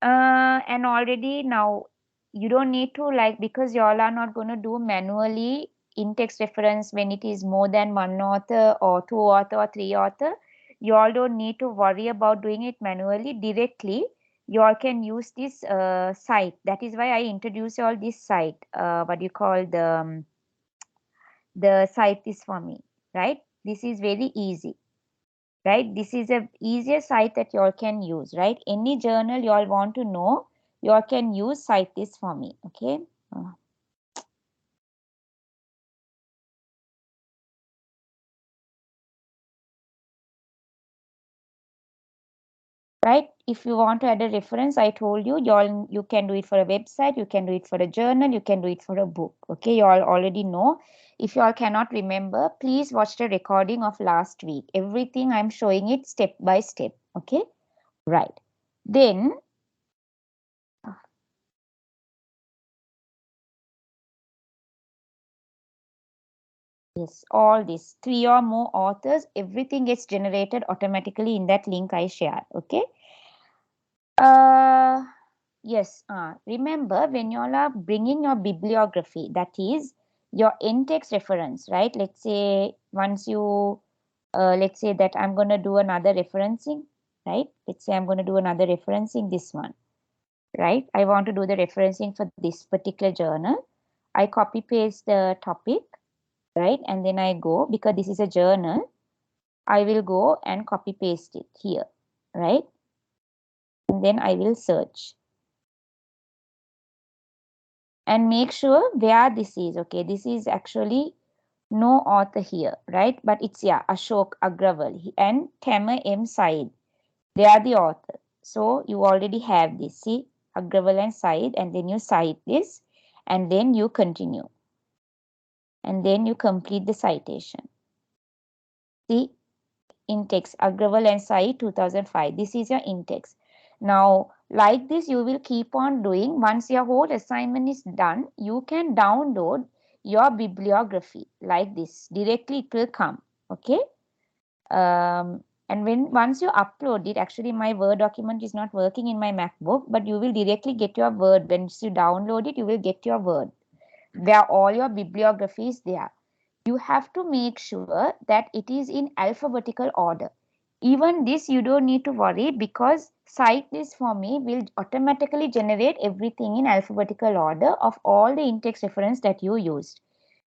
And already now you don't need to, like, because y'all are not going to do manually in-text reference when it is more than one author or two author or three author. You all don't need to worry about doing it manually. Directly you all can use this site. That is why I introduce you all this site. What do you call the site is for me, right? This is very easy, right? This is a easier site that you all can use, right? Any journal you all want to know, you all can use cite this for me. Okay. Right, if you want to add a reference, I told you, you can do it for a website, you can do it for a journal, you can do it for a book. Okay, you all already know. If you all cannot remember, please watch the recording of last week. Everything I'm showing it step by step. Okay, right. Then yes, all this, 3 or more authors, everything gets generated automatically in that link I shared. Okay. Yes. Remember, when you all are bringing your bibliography, that is your in-text reference, right? Let's say once you, let's say that I'm going to do another referencing, right? Let's say I'm going to do another referencing this one, right? I want to do the referencing for this particular journal. I copy paste the topic, right? And then I go, because this is a journal, I will go and copy paste it here, right? And then I will search and make sure where this is. Okay, this is actually no author here, right? But it's, yeah, Ashok Agrawal and Tamer M. Said. They are the author. So you already have this. See, Agrawal and Said, and then you cite this, and then you continue. And then you complete the citation. See, in-text, Agrawal and Said, 2005. This is your in-text. Now, like this, you will keep on doing. Once your whole assignment is done, you can download your bibliography like this. Directly it will come. Okay. And once you upload it, actually my Word document is not working in my MacBook, but you will directly get your Word. Once you download it, you will get your Word where all your bibliography is there. You have to make sure that it is in alphabetical order. Even this you don't need to worry, because Cite This For Me will automatically generate everything in alphabetical order of all the in-text reference that you used.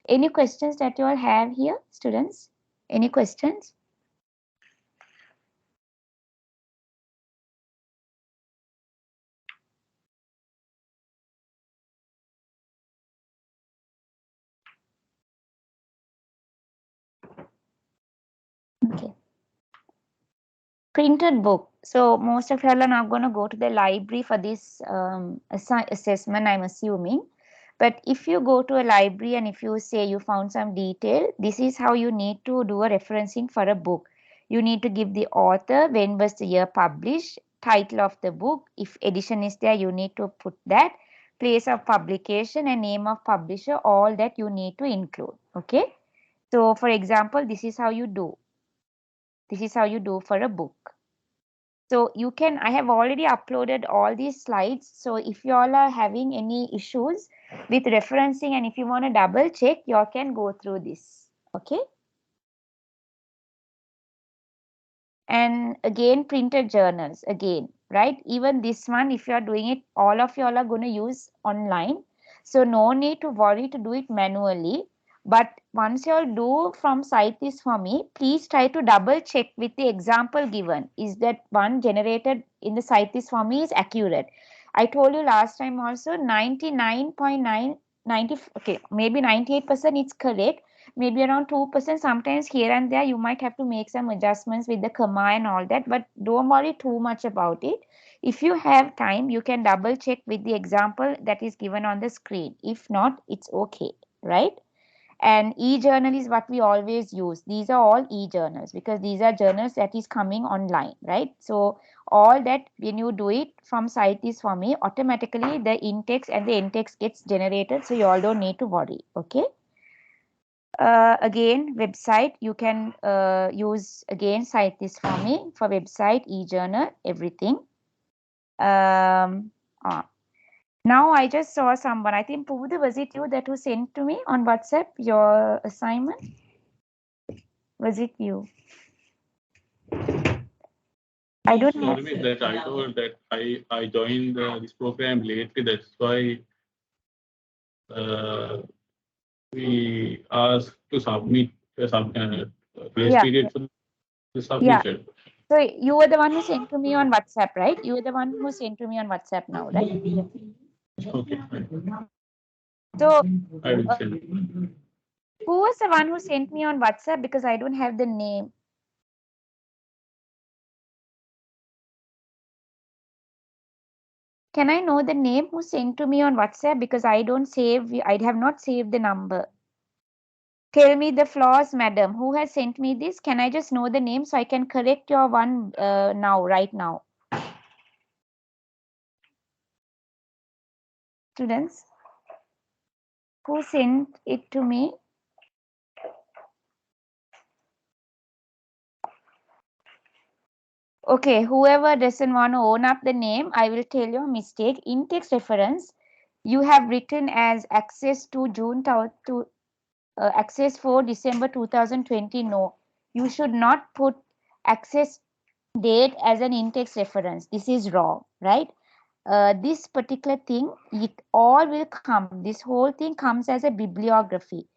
Any questions that you all have here, students? Any questions? Okay. Printed book. So most of you all are now going to go to the library for this assessment, I'm assuming. But if you go to a library and if you say you found some detail, this is how you need to do a referencing for a book. You need to give the author, when was the year published, title of the book. If edition is there, you need to put that, place of publication and name of publisher, all that you need to include. Okay. So for example, this is how you do. This is how you do for a book. So you can, I have already uploaded all these slides. So if you all are having any issues with referencing and if you want to double check, you all can go through this. Okay. And again, printed journals again, right? Even this one, if you are doing it, all of you all are going to use online. So no need to worry to do it manually. But once you all do from Cite This For Me, please try to double check with the example given. Is that one generated in the Cite This For Me is accurate? I told you last time also 99.9, 90, okay, maybe 98% it's correct. Maybe around 2%, sometimes here and there you might have to make some adjustments with the comma and all that, but don't worry too much about it. If you have time, you can double check with the example that is given on the screen. If not, it's okay, right? And e-journal is what we always use. These are all e-journals because these are journals that is coming online, right? So all that, when you do it from Cite This For Me, automatically the in-text and the in-text gets generated, so you all don't need to worry. Okay. Again, website, you can use again Cite This For Me for website, e-journal, everything. Now I just saw someone, I think Pooda, was it you that who sent to me on WhatsApp your assignment? Was it you? I don't know. Sorry, that I told that I joined this program lately. That's why we asked to submit some grace period for the submission. So you were the one who sent to me on WhatsApp, right? You were the one who sent to me on WhatsApp now, right? Okay. So I will send. who was the one who sent me on WhatsApp? Because I don't have the name. Can I know the name who sent to me on WhatsApp? Because I don't save, I have not saved the number. Tell me the flaws, madam. Who has sent me this? Can I just know the name so I can correct your one now, right now? Students, who sent it to me? Okay, whoever doesn't want to own up the name, I will tell you a mistake. In text reference, you have written as access to access for December 2020. No, you should not put access date as an in-text reference. This is wrong, right? This particular thing, it all will come. This whole thing comes as a bibliography.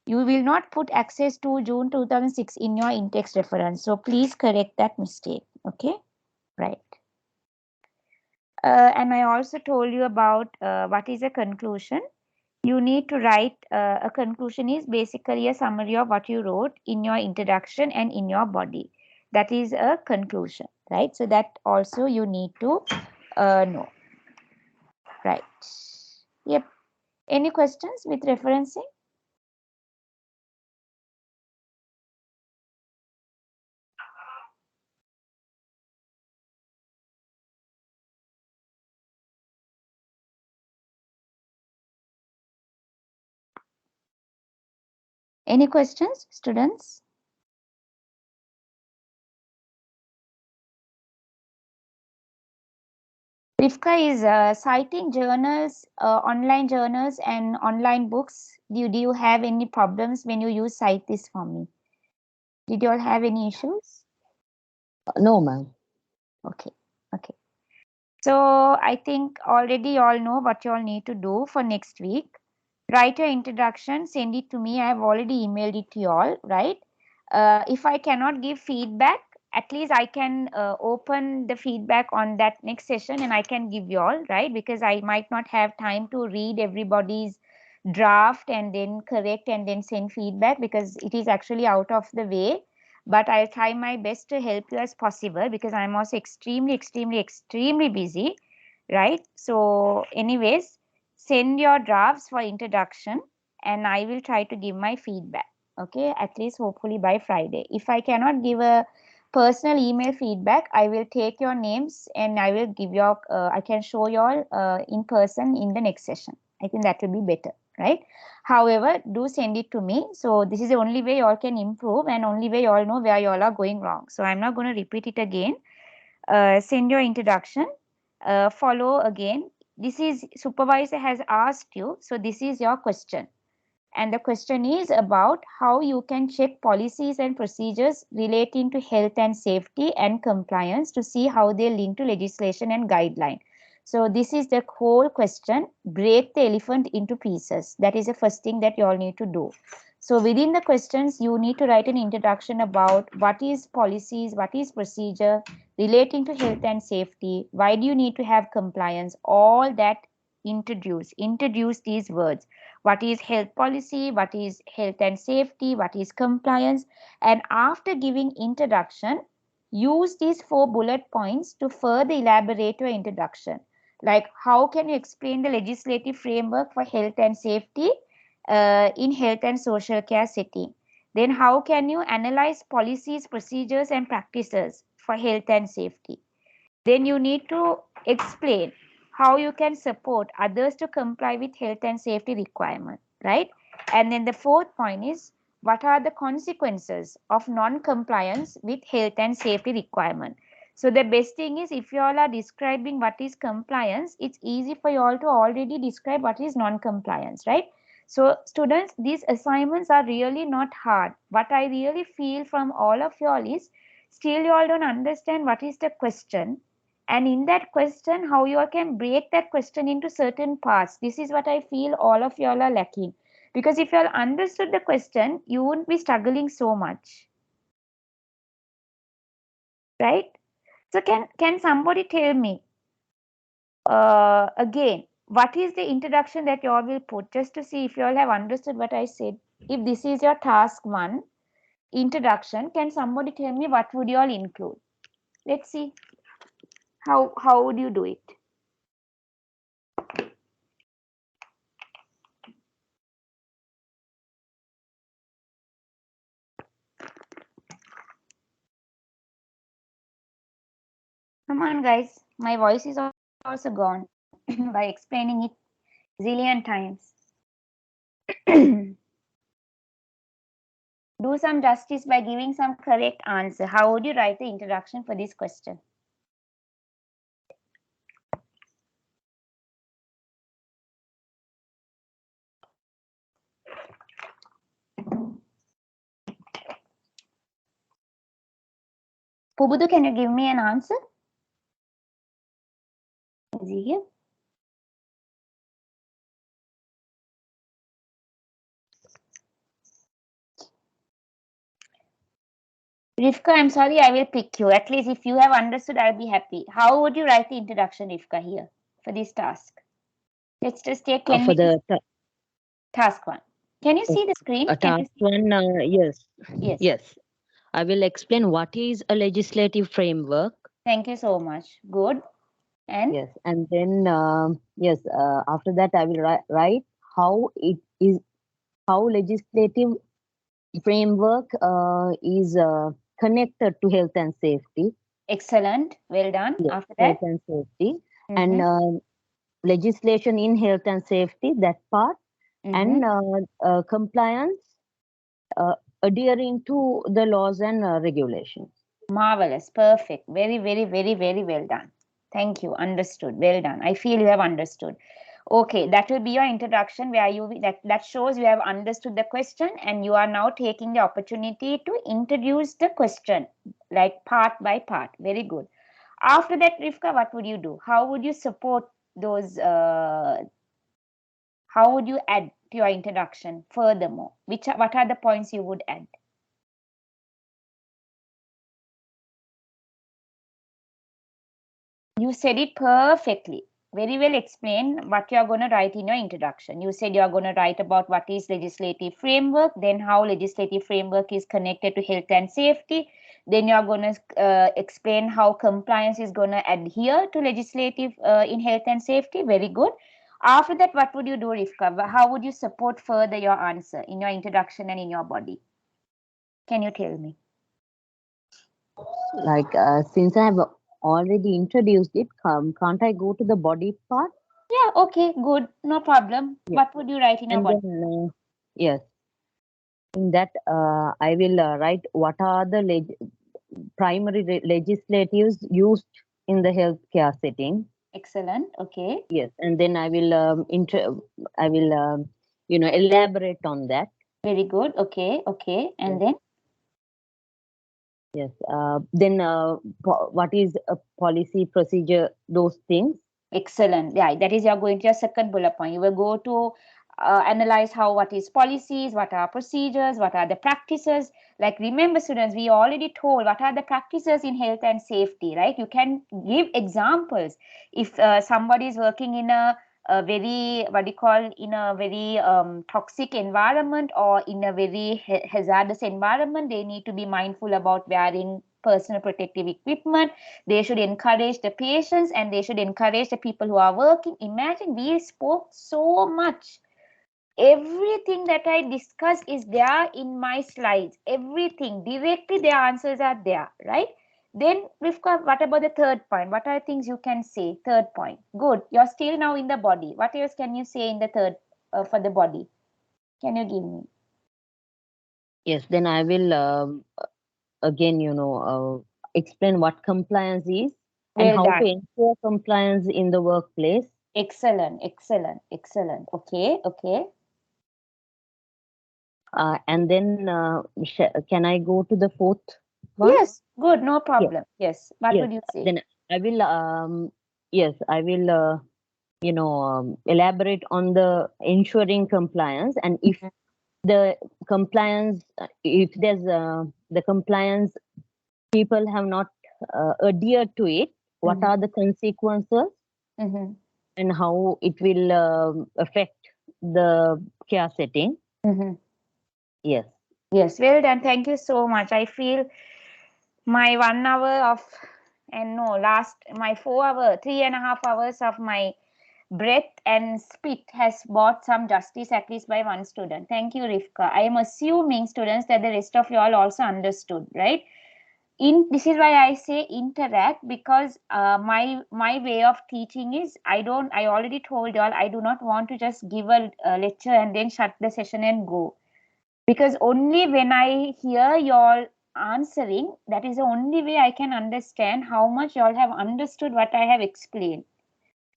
You will not put access to June 2006 in your in-text reference. So please correct that mistake. Okay, right. And I also told you about what is a conclusion. You need to write a conclusion is basically a summary of what you wrote in your introduction and in your body. That is a conclusion, right? So that also you need to know, right? Yep. Any questions with referencing? Any questions, students? Rivka is citing journals, online journals and online books. Do you have any problems when you use cite this for me? Did you all have any issues? No, ma'am. Okay. Okay. So I think already you all know what you all need to do for next week. Write your introduction, send it to me. I have already emailed it to you all, right? If I cannot give feedback, at least I can open the feedback on that next session and I can give you all, right? Because I might not have time to read everybody's draft and then correct and then send feedback because it is actually out of the way. But I'll try my best to help you as possible because I'm also extremely busy, right? So anyways, send your drafts for introduction and I will try to give my feedback, okay, at least hopefully by Friday. If I cannot give a personal email feedback, I will take your names and I will give you I can show you all in person in the next session. I think that will be better, right? However, do send it to me. So this is the only way you all can improve and only way you all know where you all are going wrong. So I'm not going to repeat it again. Send your introduction, follow again. This is supervisor has asked you, so this is your question. And the question is about how you can check policies and procedures relating to health and safety and compliance to see how they link to legislation and guideline. So this is the whole question. Break the elephant into pieces. That is the first thing that you all need to do. So within the questions, you need to write an introduction about what is policies, what is procedure relating to health and safety, why do you need to have compliance, all that introduce these words. What is health policy, what is health and safety, what is compliance, and after giving introduction, use these 4 bullet points to further elaborate your introduction. Like how can you explain the legislative framework for health and safety in health and social care setting? Then how can you analyze policies, procedures and practices for health and safety? Then you need to explain how you can support others to comply with health and safety requirement, right? And then the fourth point is what are the consequences of non-compliance with health and safety requirement. So the best thing is if you all are describing what is compliance, it's easy for you all to already describe what is non-compliance, right? So students, these assignments are really not hard. What I really feel from all of you all is still you all don't understand what is the question, and in that question how you all can break that question into certain parts. This is what I feel all of you all are lacking, because if you all understood the question you wouldn't be struggling so much, right? So can somebody tell me again what is the introduction that you all will put, just to see if you all have understood what I said. If this is your task 1 introduction, can somebody tell me what would you all include? Let's see how would you do it. Come on, guys. My voice is also gone by explaining it zillion times. Do some justice by giving some correct answer. How would you write the introduction for this question? Pubudu, can you give me an answer? Is he here? Rivka, I'm sorry, I will pick you. At least if you have understood, I'll be happy. How would you write the introduction, Rivka, here for this task? Let's just take 10 For minutes. the Task 1. Can you see the screen? Can you task see? 1, yes. Yes. Yes. I will explain what is a legislative framework. Thank you so much. Good. And Yes, and then yes, after that I will write how it is, how legislative framework is connected to health and safety. excellent. Well done. Yes, After that. health and safety, and legislation in health and safety, that part, and compliance adhering to the laws and regulations. Marvelous. Perfect. Very, very, very, very well done. Thank you. Understood. Well done. I feel you have understood. Okay, that will be your introduction where that shows you have understood the question and you are now taking the opportunity to introduce the question like part by part. Very good. After that, Rifka, what would you do? How would you support those? How would you add to your introduction furthermore? What are the points you would add? You said it perfectly. Very well explained what you are going to write in your introduction. You said you are going to write about what is legislative framework, then how legislative framework is connected to health and safety. Then you are going to explain how compliance is going to adhere to legislative in health and safety. Very good. After that, what would you do, Rifka? How would you support further your answer in your introduction and in your body? Can you tell me? Like since I have already introduced it, can't I go to the body part? Yeah, okay, good. No problem. Yeah. What would you write in your And body? then, yes, in that I will write what are the primary legislatives used in the healthcare setting. Excellent. Okay. Yes, and then I will elaborate on that. Very good. Okay. Okay. And then? Yes. Then what is a policy procedure? Those things. Excellent. Yeah, that is you're going to your second bullet point. You will go to analyze what is policies, what are procedures, what are the practices. Like remember students, we already told what are the practices in health and safety, right? You can give examples. If somebody is working in a very, in a very toxic environment or in a very hazardous environment, they need to be mindful about wearing personal protective equipment. They should encourage the patients and they should encourage the people who are working. Imagine we spoke so much. Everything that I discussed is there in my slides. Everything directly, their answers are there, right? Then, Rifka, what about the third point? What are things you can say? Third point. Good. You're still now in the body. What else can you say in the third for the body? Can you give me? Yes. Then I will again, explain what compliance is and Well how done. to ensure compliance in the workplace. Excellent. Excellent. Excellent. Okay. Okay. And then can I go to the fourth one? Yes. Good. No problem. Yes. What Yes. would you say? Then I will I will elaborate on the ensuring compliance, and if the compliance, if there's the compliance people have not adhered to it, what are the consequences and how it will affect the care setting. Yes. Yes, well done. Thank you so much. I feel my 1 hour of, and no, my 4 hour, 3.5 hours of my breath and spit has brought some justice at least by one student. Thank you, Rifka. I am assuming students that the rest of you all also understood, right? This is why I say interact, because my way of teaching is I already told y'all I do not want to just give a lecture and then shut the session and go. Because only when I hear y'all answering, that is the only way I can understand how much y'all have understood what I have explained.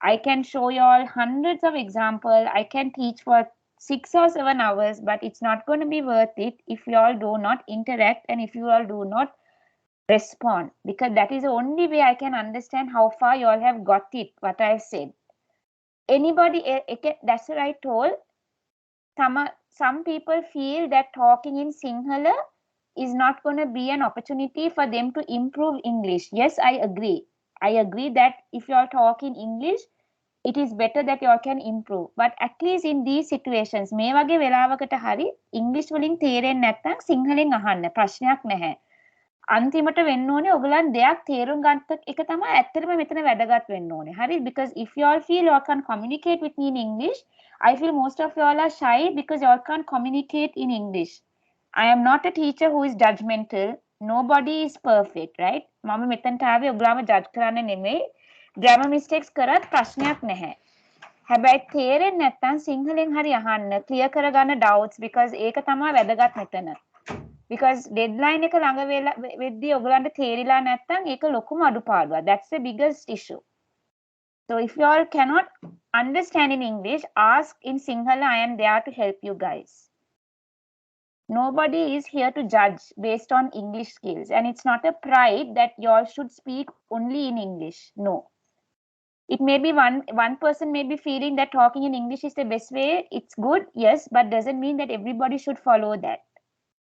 I can show y'all hundreds of examples. I can teach for 6 or 7 hours, but it's not going to be worth it if y'all do not interact and if you all do not respond. Because that is the only way I can understand how far y'all have got it, what I've said. Anybody, that's what I told. Some people feel that talking in Sinhala is not going to be an opportunity for them to improve English. Yes, I agree. I agree that if you are talking English, it is better that you all can improve. But at least in these situations, මේ වගේ වෙලාවකට හරි English වලින් තේරෙන්නේ නැත්නම් සිංහලෙන් අහන්න ප්‍රශ්නයක් නැහැ. අන්තිමට වෙන්න ඕනේ ඔයගලන් දෙයක් තේරුම් ගන්න එක තමයි ඇත්තටම මෙතන වැදගත් වෙන්න ඕනේ. හරි? Because if you all feel you all can communicate with me in English, I feel most of you all are shy because you all can't communicate in English. I am not a teacher who is judgmental. Nobody is perfect, right? මම මෙතනට ආවේ ඔයගලම judge කරන්න නෙමෙයි. Grammar mistakes කරත් ප්‍රශ්නයක් නැහැ. හැබැයි තේරෙන්නේ නැත්නම් සිංහලෙන් හරි අහන්න, clear කරගන්න doubts, because ඒක තමයි වැදගත් මෙතන. because deadline එක ළඟ වෙලා වෙද්දී ඔයගලන්ට තේරිලා නැත්නම් ඒක ලොකුම අඩුපාඩුවක්. That's the biggest issue. So if you all cannot understand in English, ask in Sinhala. I am there to help you guys. Nobody is here to judge based on English skills, and it's not a pride that you all should speak only in English. No. It may be one person may be feeling that talking in English is the best way. It's good, yes, but doesn't mean that everybody should follow that.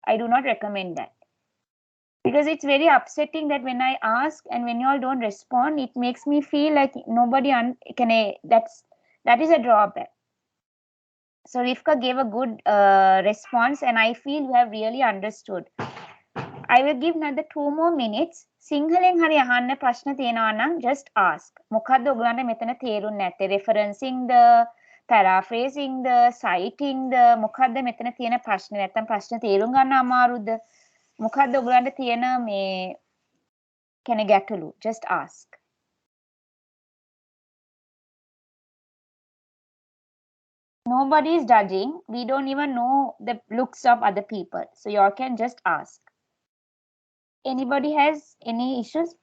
I do not recommend that. Because it's very upsetting that when I ask and when you all don't respond, it makes me feel like nobody that is a drawback. So Rivka gave a good response, and I feel you have really understood. I will give another 2 more minutes. සිංහලෙන් හරි අහන්න ප්‍රශ්න තියෙනවා නම් just ask. මොකද්ද ඔයගලන්ට මෙතන තේරුන්නේ නැත්තේ? Referencing the, paraphrasing the, citing the, මොකද්ද මෙතන තියෙන ප්‍රශ්නේ? නැත්තම් ප්‍රශ්න තේරුම් ගන්න අමාරුද? මොකද්ද ඔයගලන්ට තියෙන මේ කෙන ගැටලු? Just ask. Nobody is judging. We don't even know the looks of other people. So you all can just ask. Anybody has any issues?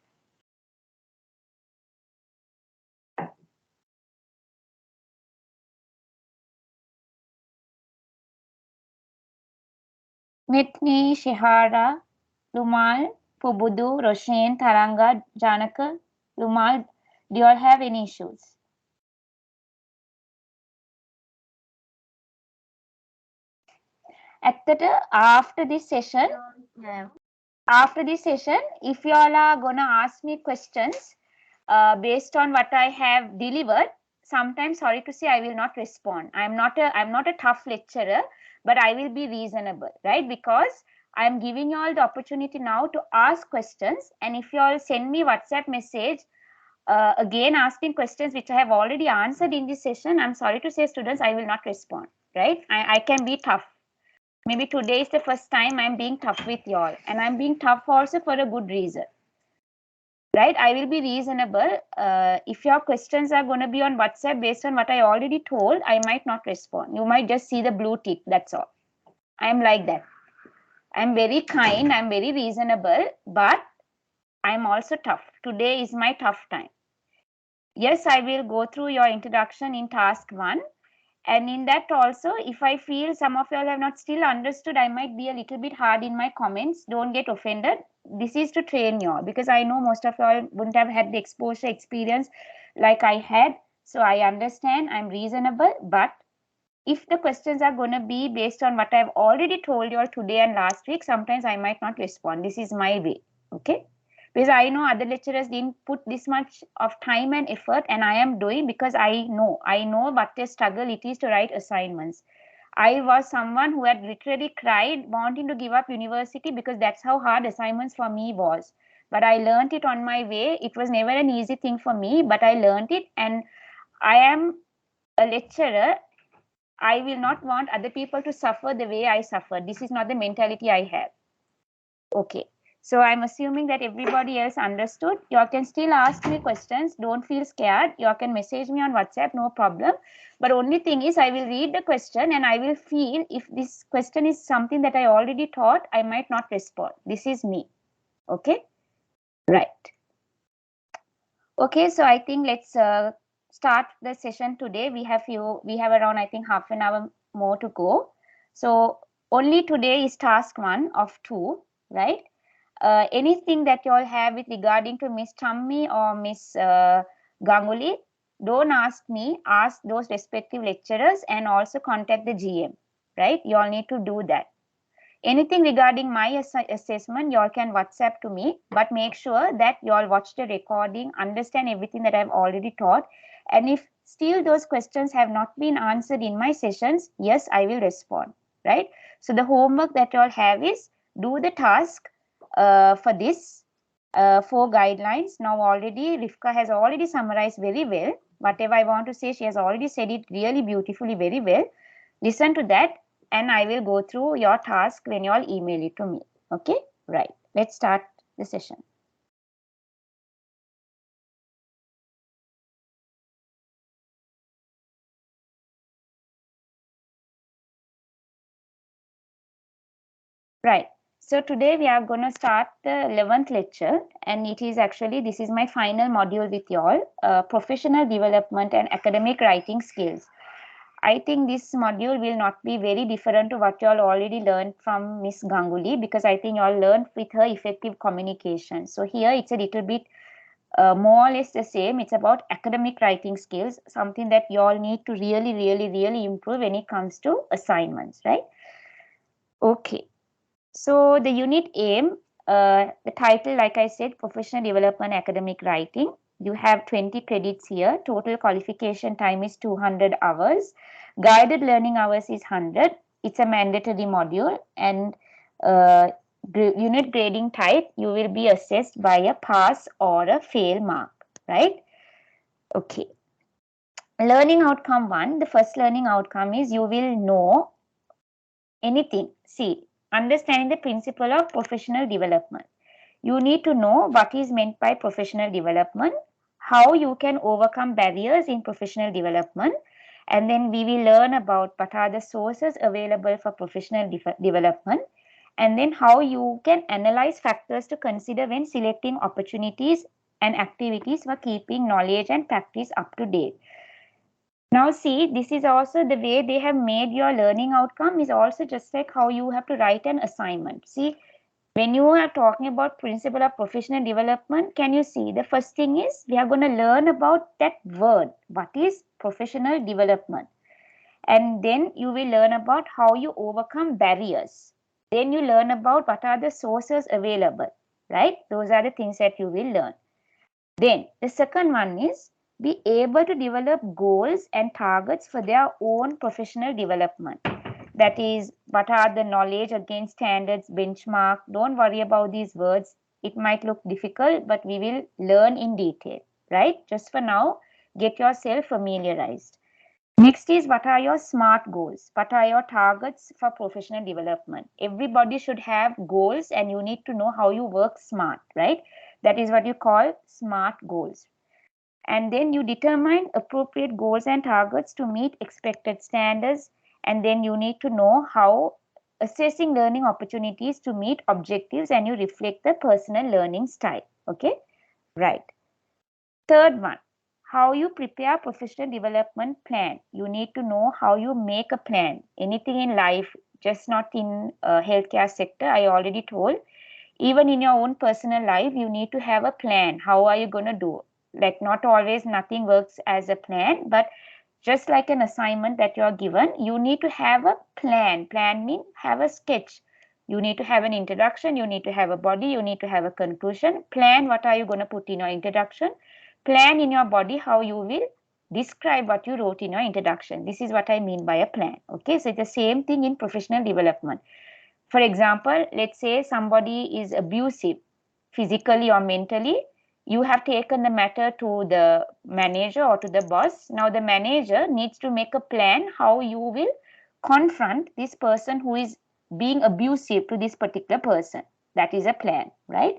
Mithni, Shihara, Lumal, Pubudu, Roshan, Taranga, Janaka, Lumal, do you all have any issues? After this session, if you all are gonna ask me questions based on what I have delivered, sometimes, sorry to say, I will not respond. I'm not a tough lecturer, but I will be reasonable, right? Because I'm giving you all the opportunity now to ask questions, and if you all send me WhatsApp message again asking questions which I have already answered in this session, I'm sorry to say, students, I will not respond, right? I can be tough. Maybe today is the first time I'm being tough with you all, and I'm being tough also for a good reason. Right, I will be reasonable. If your questions are going to be on WhatsApp based on what I already told, I might not respond. You might just see the blue tick, that's all. I'm like that. I'm very kind, I'm very reasonable, but I'm also tough. Today is my tough time. Yes, I will go through your introduction in task 1. And in that also, if I feel some of you all have not still understood, I might be a little bit hard in my comments. Don't get offended. This is to train you all, because I know most of you all wouldn't have had the exposure experience like I had. So I understand, I'm reasonable, but if the questions are going to be based on what I've already told you all today and last week, sometimes I might not respond. This is my way, okay? Because I know other lecturers didn't put this much of time and effort, and I am doing because I know what a struggle it is to write assignments. I was someone who had literally cried wanting to give up university because that's how hard assignments for me was. But I learned it on my way. It was never an easy thing for me, but I learned it, and I am a lecturer. I will not want other people to suffer the way I suffered. This is not the mentality I have. Okay. So I'm assuming that everybody else understood. You all can still ask me questions. Don't feel scared. You all can message me on WhatsApp, no problem. But only thing is, I will read the question and I will feel if this question is something that I already taught, I might not respond. This is me. Okay? Right. Okay, so I think let's start the session today. We have around, I think, half an hour more to go. So only today is task 1 of 2, right? Anything that you all have with regarding to Miss Chammi or Miss Ganguly, don't ask me, ask those respective lecturers, and also contact the GM, right? You all need to do that. Anything regarding my assessment, you all can WhatsApp to me, but make sure that you all watch the recording, understand everything that I've already taught. And if still those questions have not been answered in my sessions, yes, I will respond, right? So the homework that you all have is do the task for this 4 guidelines. Now already Rivka has already summarized very well. Whatever I want to say, she has already said it really beautifully, very well. Listen to that, and I will go through your task when you all email it to me. Okay, right. Let's start the session. Right. So today we are going to start the 11th lecture, and it is actually, this is my final module with you all, professional development and academic writing skills. I think this module will not be very different to what you all already learned from Miss Ganguly, because I think you all learned with her effective communication. So here it's a little bit more or less the same. It's about academic writing skills, something that you all need to really improve when it comes to assignments, right? Okay. So the unit aim, the title, like I said, Professional Development Academic Writing. You have 20 credits here. Total qualification time is 200 hours. Guided learning hours is 100. It's a mandatory module, and unit grading type, you will be assessed by a pass or a fail mark, right? Okay. Learning outcome 1, the first learning outcome is you will know anything. See, understanding the principle of professional development. You need to know what is meant by professional development, how you can overcome barriers in professional development, and then we will learn about what are the sources available for professional development, and then how you can analyze factors to consider when selecting opportunities and activities for keeping knowledge and practice up to date. Now see, this is also the way they have made your learning outcome is also just like how you have to write an assignment. See, when you are talking about principle of professional development, can you see the first thing is we are going to learn about that word. What is professional development? And then you will learn about how you overcome barriers. Then you learn about what are the sources available, right? Those are the things that you will learn. Then the second one is be able to develop goals and targets for their own professional development. That is, what are the knowledge against standards, benchmark. Don't worry about these words. It might look difficult, but we will learn in detail, right? Just for now, get yourself familiarized. Next is what are your SMART goals? What are your targets for professional development? Everybody should have goals, and you need to know how you work SMART, right? That is what you call SMART goals. And then you determine appropriate goals and targets to meet expected standards. And then you need to know how assessing learning opportunities to meet objectives, and you reflect the personal learning style. Okay, right. Third one, how you prepare professional development plan. You need to know how you make a plan. Anything in life, just not in healthcare sector. I already told. Even in your own personal life, you need to have a plan. How are you going to do? Like, not always nothing works as a plan, but just like an assignment that you are given, you need to have a plan. Plan means have a sketch. You need to have an introduction, you need to have a body, you need to have a conclusion. Plan what are you going to put in your introduction. Plan in your body how you will describe what you wrote in your introduction. This is what I mean by a plan. Okay, so it's the same thing in professional development. For example, let's say somebody is abusive physically or mentally. You have taken the matter to the manager or to the boss. Now the manager needs to make a plan how you will confront this person who is being abusive to this particular person. That is a plan, right?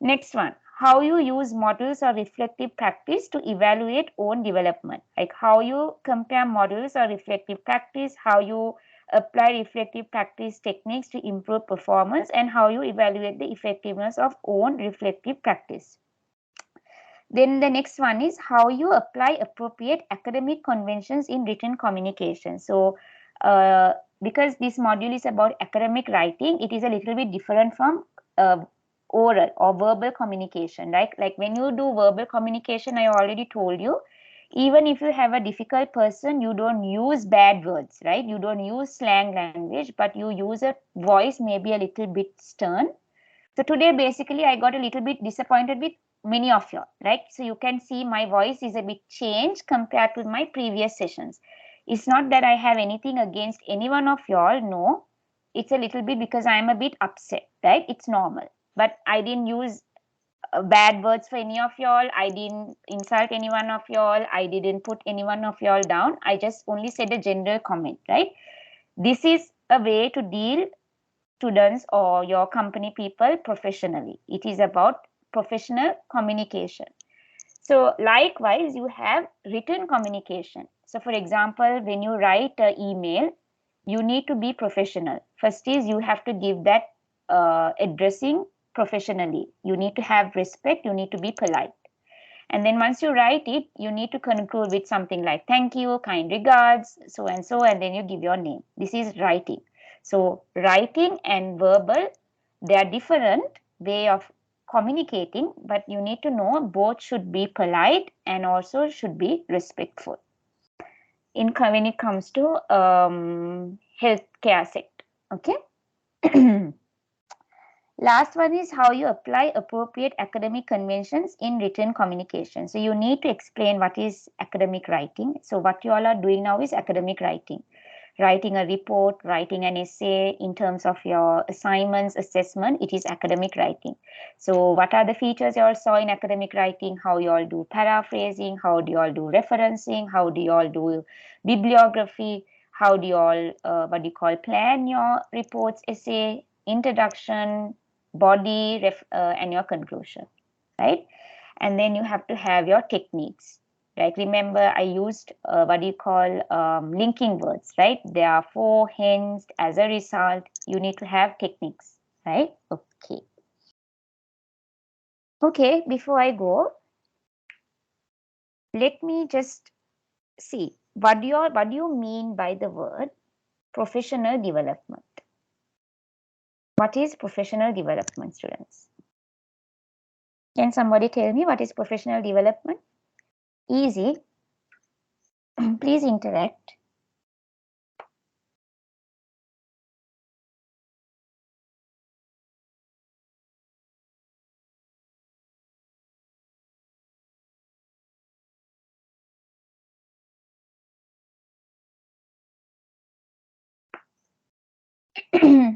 Next one, how you use models or reflective practice to evaluate own development. Like how you compare models or reflective practice, how you apply reflective practice techniques to improve performance, and how you evaluate the effectiveness of own reflective practice. Then the next one is how you apply appropriate academic conventions in written communication. So because this module is about academic writing, it is a little bit different from oral or verbal communication, right? Like when you do verbal communication, I already told you, even if you have a difficult person, you don't use bad words, right? You don't use slang language, but you use a voice maybe a little bit stern. So today, basically, I got a little bit disappointed with many of you, right? So you can see my voice is a bit changed compared to my previous sessions. It's not that I have anything against any one of y'all, no. It's a little bit because I'm a bit upset, right? It's normal. But I didn't use bad words for any of y'all. I didn't insult any one of y'all. I didn't put any one of y'all down. I just only said a general comment, right? This is a way to deal students or your company people professionally. It is about professional communication. So likewise, you have written communication. So for example, when you write an email, you need to be professional. First is you have to give that addressing professionally. You need to have respect, you need to be polite. And then once you write it, you need to conclude with something like thank you, kind regards, so, and then you give your name. This is writing. So writing and verbal, they are different way of communicating, but you need to know both should be polite and also should be respectful when it comes to healthcare sector. Okay. Last one is how you apply appropriate academic conventions in written communication. So you need to explain what is academic writing. So what you all are doing now is academic writing. Writing a report, writing an essay in terms of your assignments, assessment, it is academic writing. So what are the features you all saw in academic writing? How you all do paraphrasing? How do you all do referencing? How do you all do bibliography? How do you all, plan your reports, essay, introduction, body, and your conclusion, right? And then you have to have your techniques. Like remember, I used linking words, right? There are for, hence, as a result. You need to have techniques, right? Okay. Okay, before I go, let me just see what do you mean by the word professional development? What is professional development, students? Can somebody tell me what is professional development? Easy. Please interact.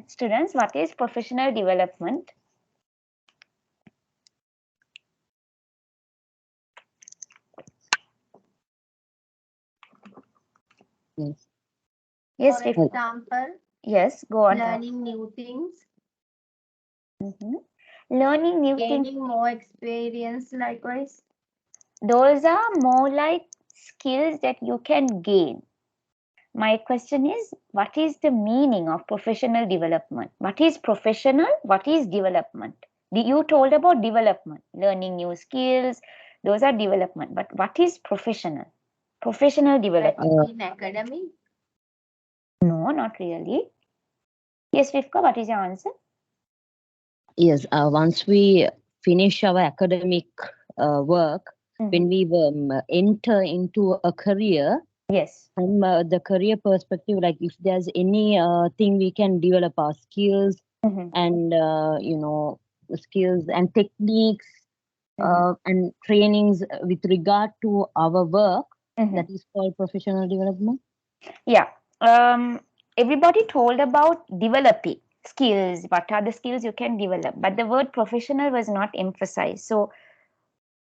Students, what is professional development? Yes. Yes, For example, yes, go on. learning new things, Learning new things. gaining more experience likewise. Those are more like skills that you can gain. My question is, what is the meaning of professional development? What is professional? What is development? You told about development, learning new skills. Those are development. But what is professional? Professional development. In academy? No, not really. Yes, Vivka, what is your answer? Yes, once we finish our academic work, when we enter into a career, yes, from the career perspective, like if there's any thing we can develop our skills and skills and techniques and trainings with regard to our work, that is called professional development. Yeah. Everybody told about developing skills. What are the skills you can develop? But the word professional was not emphasized. So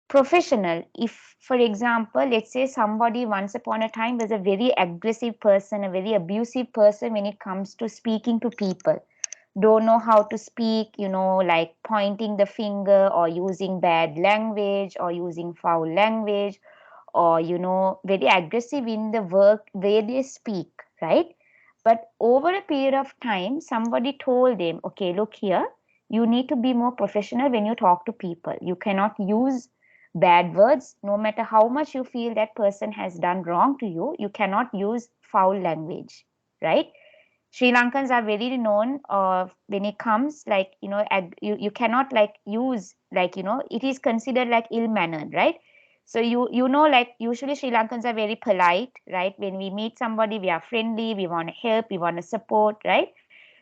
professional, if for example, let's say somebody once upon a time was a very aggressive person, a very abusive person when it comes to speaking to people, don't know how to speak, like pointing the finger or using bad language or using foul language, or very aggressive in the work where they speak, right? But over a period of time, somebody told them, okay, look here, you need to be more professional when you talk to people. You cannot use bad words. No matter how much you feel that person has done wrong to you, you cannot use foul language, right? Sri Lankans are very known when it comes like, you cannot like use like, it is considered like ill-mannered, right? So like usually Sri Lankans are very polite, right? When we meet somebody, we are friendly, we want to help, we want to support, right?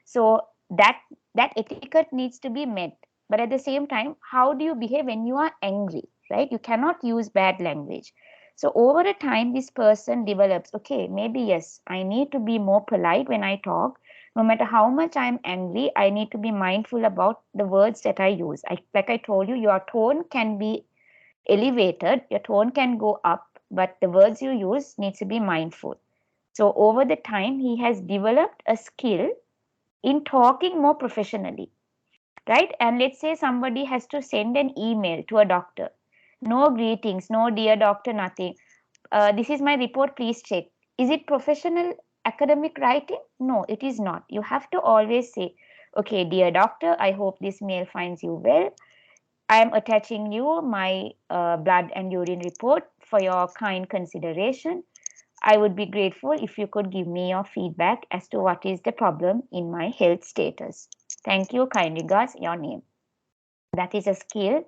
So that etiquette needs to be met. But at the same time, how do you behave when you are angry, right? You cannot use bad language. So over a time, this person develops, okay, maybe yes, I need to be more polite when I talk. No matter how much I'm angry, I need to be mindful about the words that I use. Like I told you, your tone can be elevated, your tone can go up, but the words you use needs to be mindful. So over the time, he has developed a skill in talking more professionally, right? And let's say somebody has to send an email to a doctor. No greetings, no dear doctor, nothing. This is my report, please check. Is it professional academic writing? No, it is not. You have to always say, Okay, dear doctor, I hope this mail finds you well. I am attaching you my blood and urine report for your kind consideration. I would be grateful if you could give me your feedback as to what is the problem in my health status. Thank you. Kind regards, your name. That is a skill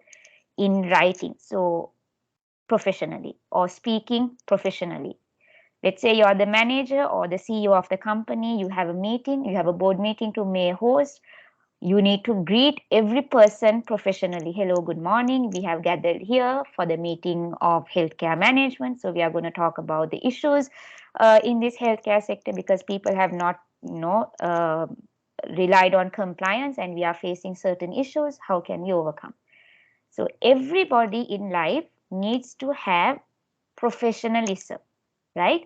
in writing, so professionally, or speaking professionally. Let's say you're the manager or the CEO of the company, you have a meeting, you have a board meeting to may host. You need to greet every person professionally. Hello, good morning. We have gathered here for the meeting of healthcare management. So we are going to talk about the issues in this healthcare sector, because people have not, relied on compliance, and we are facing certain issues. How can we overcome? So everybody in life needs to have professionalism, right?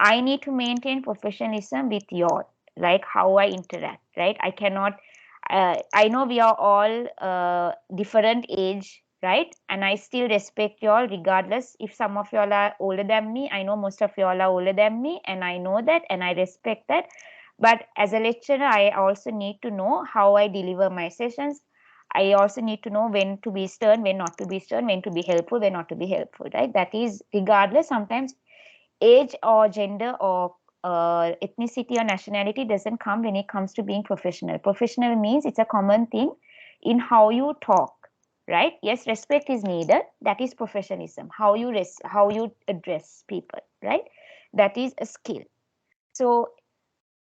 I need to maintain professionalism with your, like how I interact, right? I cannot, I know we are all different age, right? And I still respect you all regardless if some of you all are older than me. I know most of you all are older than me, and I know that and I respect that. But as a lecturer, I also need to know how I deliver my sessions. I also need to know when to be stern, when not to be stern, when to be helpful, when not to be helpful, right? That is regardless. Sometimes age or gender or ethnicity or nationality doesn't come when it comes to being professional. Professional means it's a common thing in how you talk, right? Yes, respect is needed. That is professionalism. How you address people, right? That is a skill. So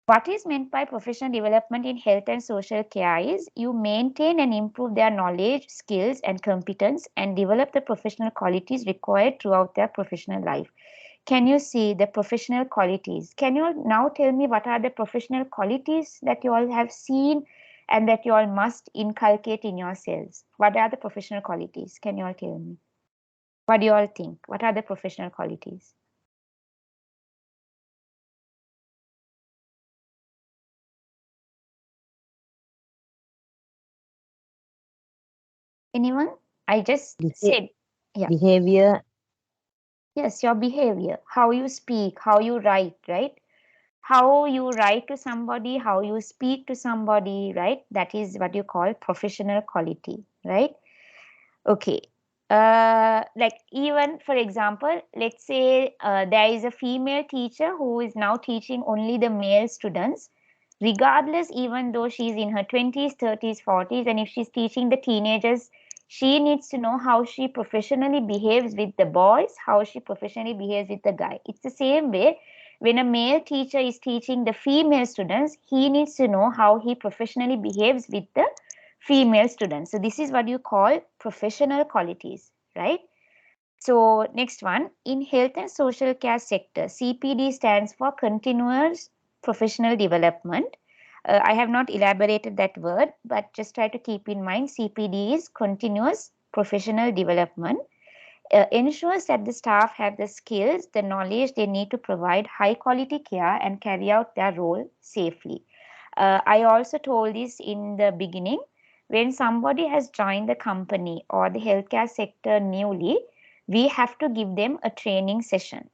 what is meant by professional development in health and social care is you maintain and improve their knowledge, skills, and competence, and develop the professional qualities required throughout their professional life. Can you see the professional qualities? Can you now tell me what are the professional qualities that you all have seen and that you all must inculcate in yourselves? What are the professional qualities? Can you all tell me? What do you all think? What are the professional qualities? Anyone? I just said, yeah. Behavior. Yes, your behavior, how you speak, how you write, right? How you write to somebody, how you speak to somebody, right? That is what you call professional quality, right? Okay. Like even for example, let's say there is a female teacher who is now teaching only the male students, regardless, even though she's in her 20s, 30s, 40s, and if she's teaching the teenagers, she needs to know how she professionally behaves with the boys, how she professionally behaves with the guy. It's the same way when a male teacher is teaching the female students, he needs to know how he professionally behaves with the female students. So this is what you call professional qualities, right? So next one, in health and social care sector, CPD stands for continuous professional development. I have not elaborated that word, but just try to keep in mind CPD is continuous professional development. Ensures that the staff have the skills, the knowledge they need to provide high quality care and carry out their role safely. I also told this in the beginning. When somebody has joined the company or the healthcare sector newly, we have to give them a training session.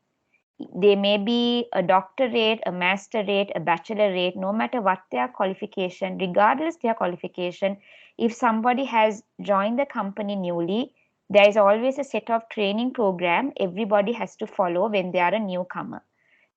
They may be a doctorate, a masterate, a bachelorate, no matter what their qualification, regardless their qualification, if somebody has joined the company newly, there is always a set of training program everybody has to follow when they are a newcomer.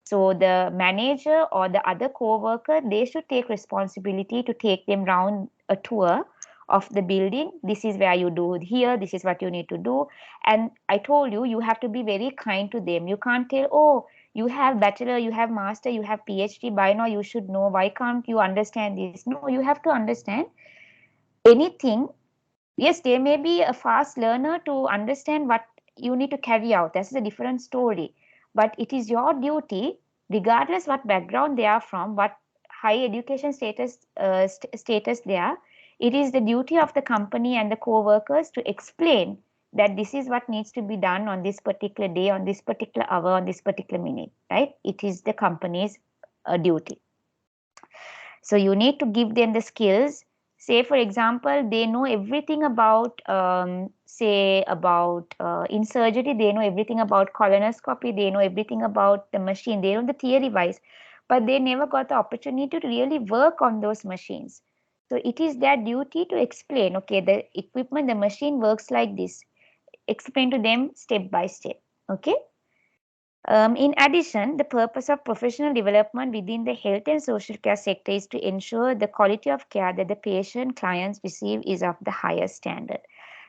So the manager or the other co-worker, they should take responsibility to take them round a tour of the building. This is where you do here, this is what you need to do. And I told you, you have to be very kind to them. You can't tell, oh, you have bachelor, you have master, you have PhD, by now you should know. Why can't you understand this? No, you have to understand anything. Yes, there may be a fast learner to understand what you need to carry out. That's a different story. But it is your duty, regardless what background they are from, what high education status they are, it is the duty of the company and the co-workers to explain that this is what needs to be done on this particular day, on this particular hour, on this particular minute, right? It is the company's duty. So you need to give them the skills. Say, for example, they know everything about, say, about in surgery, they know everything about colonoscopy, they know everything about the machine, they know the theory wise, but they never got the opportunity to really work on those machines. So it is their duty to explain, okay, the equipment, the machine works like this. Explain to them step by step, okay? In addition, the purpose of professional development within the health and social care sector is to ensure the quality of care that the patient clients receive is of the highest standard.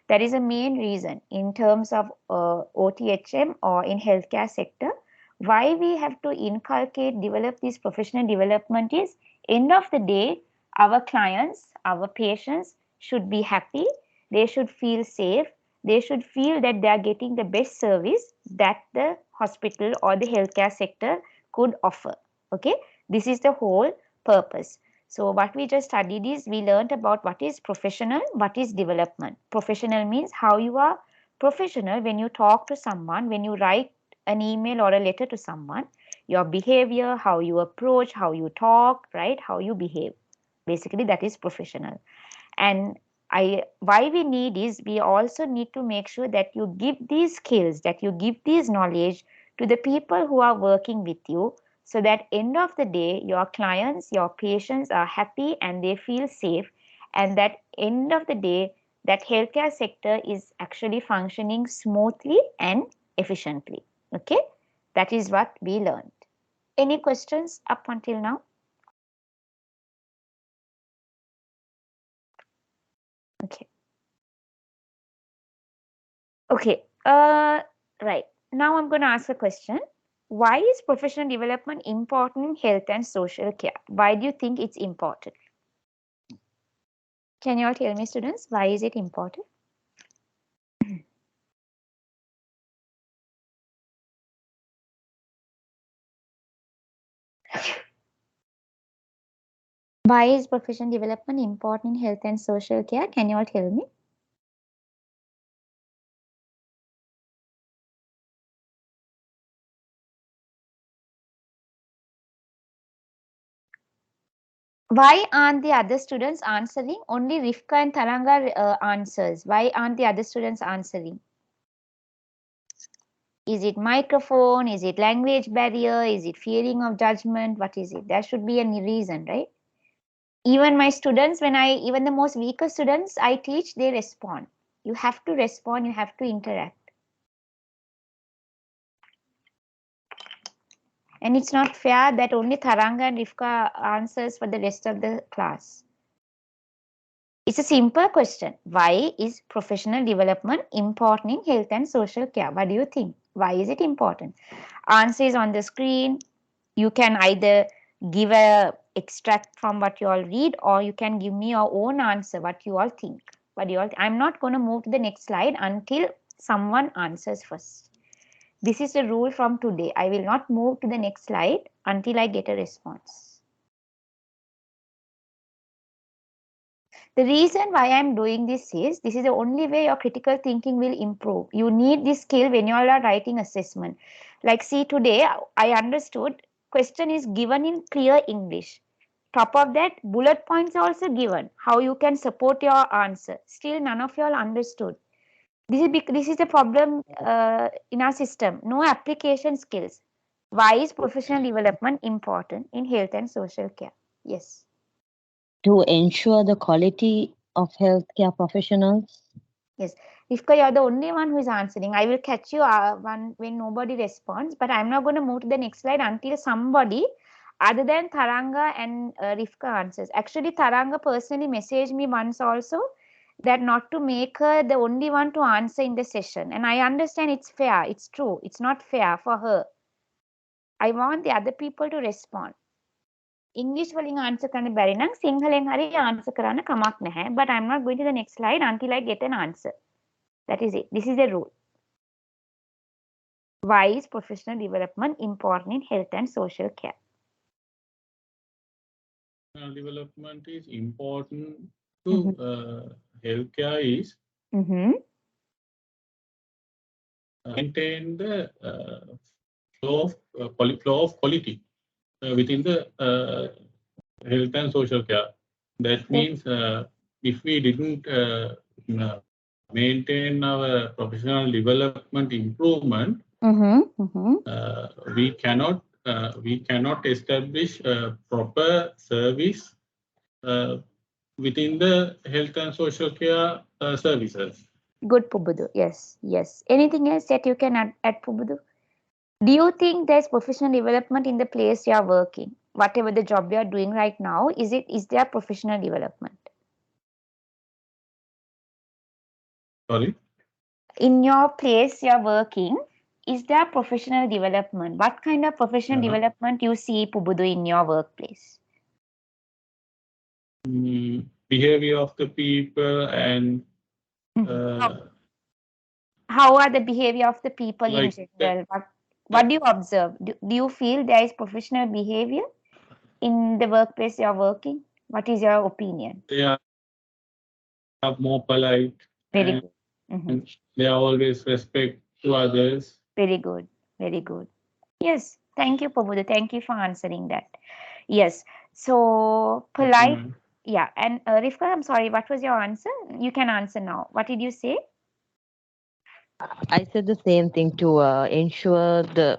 That is a main reason in terms of OTHM or in healthcare sector, why we have to inculcate, develop this professional development is, end of the day, our clients, our patients should be happy, they should feel safe, they should feel that they are getting the best service that the hospital or the healthcare sector could offer. Okay, this is the whole purpose. So what we just studied is, we learned about what is professional, what is development. Professional means how you are professional when you talk to someone, when you write an email or a letter to someone, your behavior, how you approach, how you talk, right, how you behave. Basically, that is professional. And why we need is, we also need to make sure that you give these skills, that you give these knowledge to the people who are working with you, so that end of the day, your clients, your patients are happy and they feel safe, and that end of the day, that healthcare sector is actually functioning smoothly and efficiently. Okay, that is what we learned. Any questions up until now? Okay. Okay. Right. Now I'm going to ask a question. Why is professional development important in health and social care? Why do you think it's important? Can you all tell me, students, why is it important? Why is professional development important in health and social care? Can you all tell me? Why aren't the other students answering? Only Rifka and Taranga answers. Why aren't the other students answering? Is it microphone? Is it language barrier? Is it fearing of judgment? What is it? There should be a reason, right? Even my students, even the most weaker students I teach, they respond. You have to respond, you have to interact. And it's not fair that only Taranga and Rifka answers for the rest of the class. It's a simple question. Why is professional development important in health and social care? What do you think? Why is it important? Answer is on the screen. You can either give a extract from what you all read, or you can give me your own answer, what you all think. I'm not going to move to the next slide until someone answers first. This is the rule from today. I will not move to the next slide until I get a response. The reason why I'm doing this is the only way your critical thinking will improve. You need this skill when you all are writing assessment. Like, see, today I understood question is given in clear English. Top of that, bullet points are also given, how you can support your answer. Still, none of you all understood. This is the problem in our system. No application skills. Why is professional development important in health and social care? Yes. To ensure the quality of healthcare professionals. Yes. Rifka, you're the only one who is answering. I will catch you when nobody responds, but I'm not going to move to the next slide until somebody other than Taranga and Rifka answers. Actually, Taranga personally messaged me once also that not to make her the only one to answer in the session. And I understand it's fair. It's true. It's not fair for her. I want the other people to respond. English වලින් answer කරන්න බැරි නම් සිංහලෙන් හරි answer කරන්න කමක් නැහැ. But I'm not going to the next slide until I get an answer. That is it. This is the rule. Why is professional development important in health and social care? Development is important to healthcare is maintain the flow of quality within the health and social care. That means if we didn't maintain our professional development improvement, we cannot establish a proper service within the health and social care services. Good, Pubudu. Yes, yes. Anything else that you can add, Pubudu? Do you think there's professional development in the place you are working? Whatever the job you are doing right now, is there professional development? Sorry. In your place you are working, is there professional development? What kind of professional development you see, Pubudu, in your workplace? Behavior of the people and how are the behavior of the people like in general? What do you observe? Do you feel there is professional behavior in the workplace you are working? What is your opinion? they are more polite Very and good. Mm-hmm. they are always respect to others. Very good. Very good. Yes. Thank you, Pabudu. Thank you for answering that. Yes. So polite. Okay, Yeah. And Rifka, I'm sorry. What was your answer? You can answer now. What did you say? I said the same thing to ensure the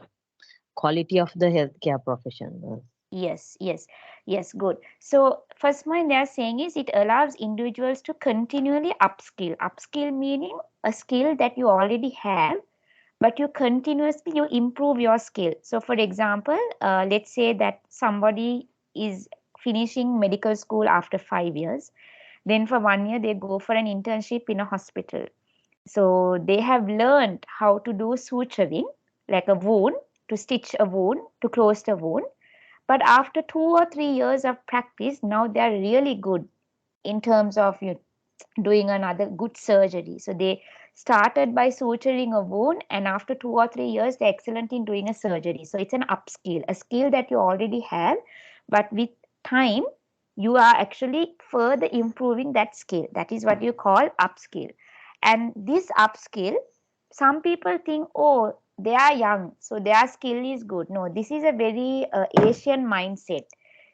quality of the healthcare profession. Yes, yes, yes, good. So first point they are saying is it allows individuals to continually upskill. Upskill meaning a skill that you already have, but you continuously you improve your skill. So for example, let's say that somebody is finishing medical school after 5 years. Then for 1 year they go for an internship in a hospital. So they have learned how to do suturing, like a wound, to stitch a wound, to close the wound. But after 2 or 3 years of practice, now they are really good in terms of doing another good surgery. So they started by suturing a wound, and after 2 or 3 years, they're excellent in doing a surgery. So it's an upskill, a skill that you already have, but with time, you are actually further improving that skill. That is what you call upskill. And this upskill, some people think, oh, they are young, so their skill is good. No, this is a very Asian mindset.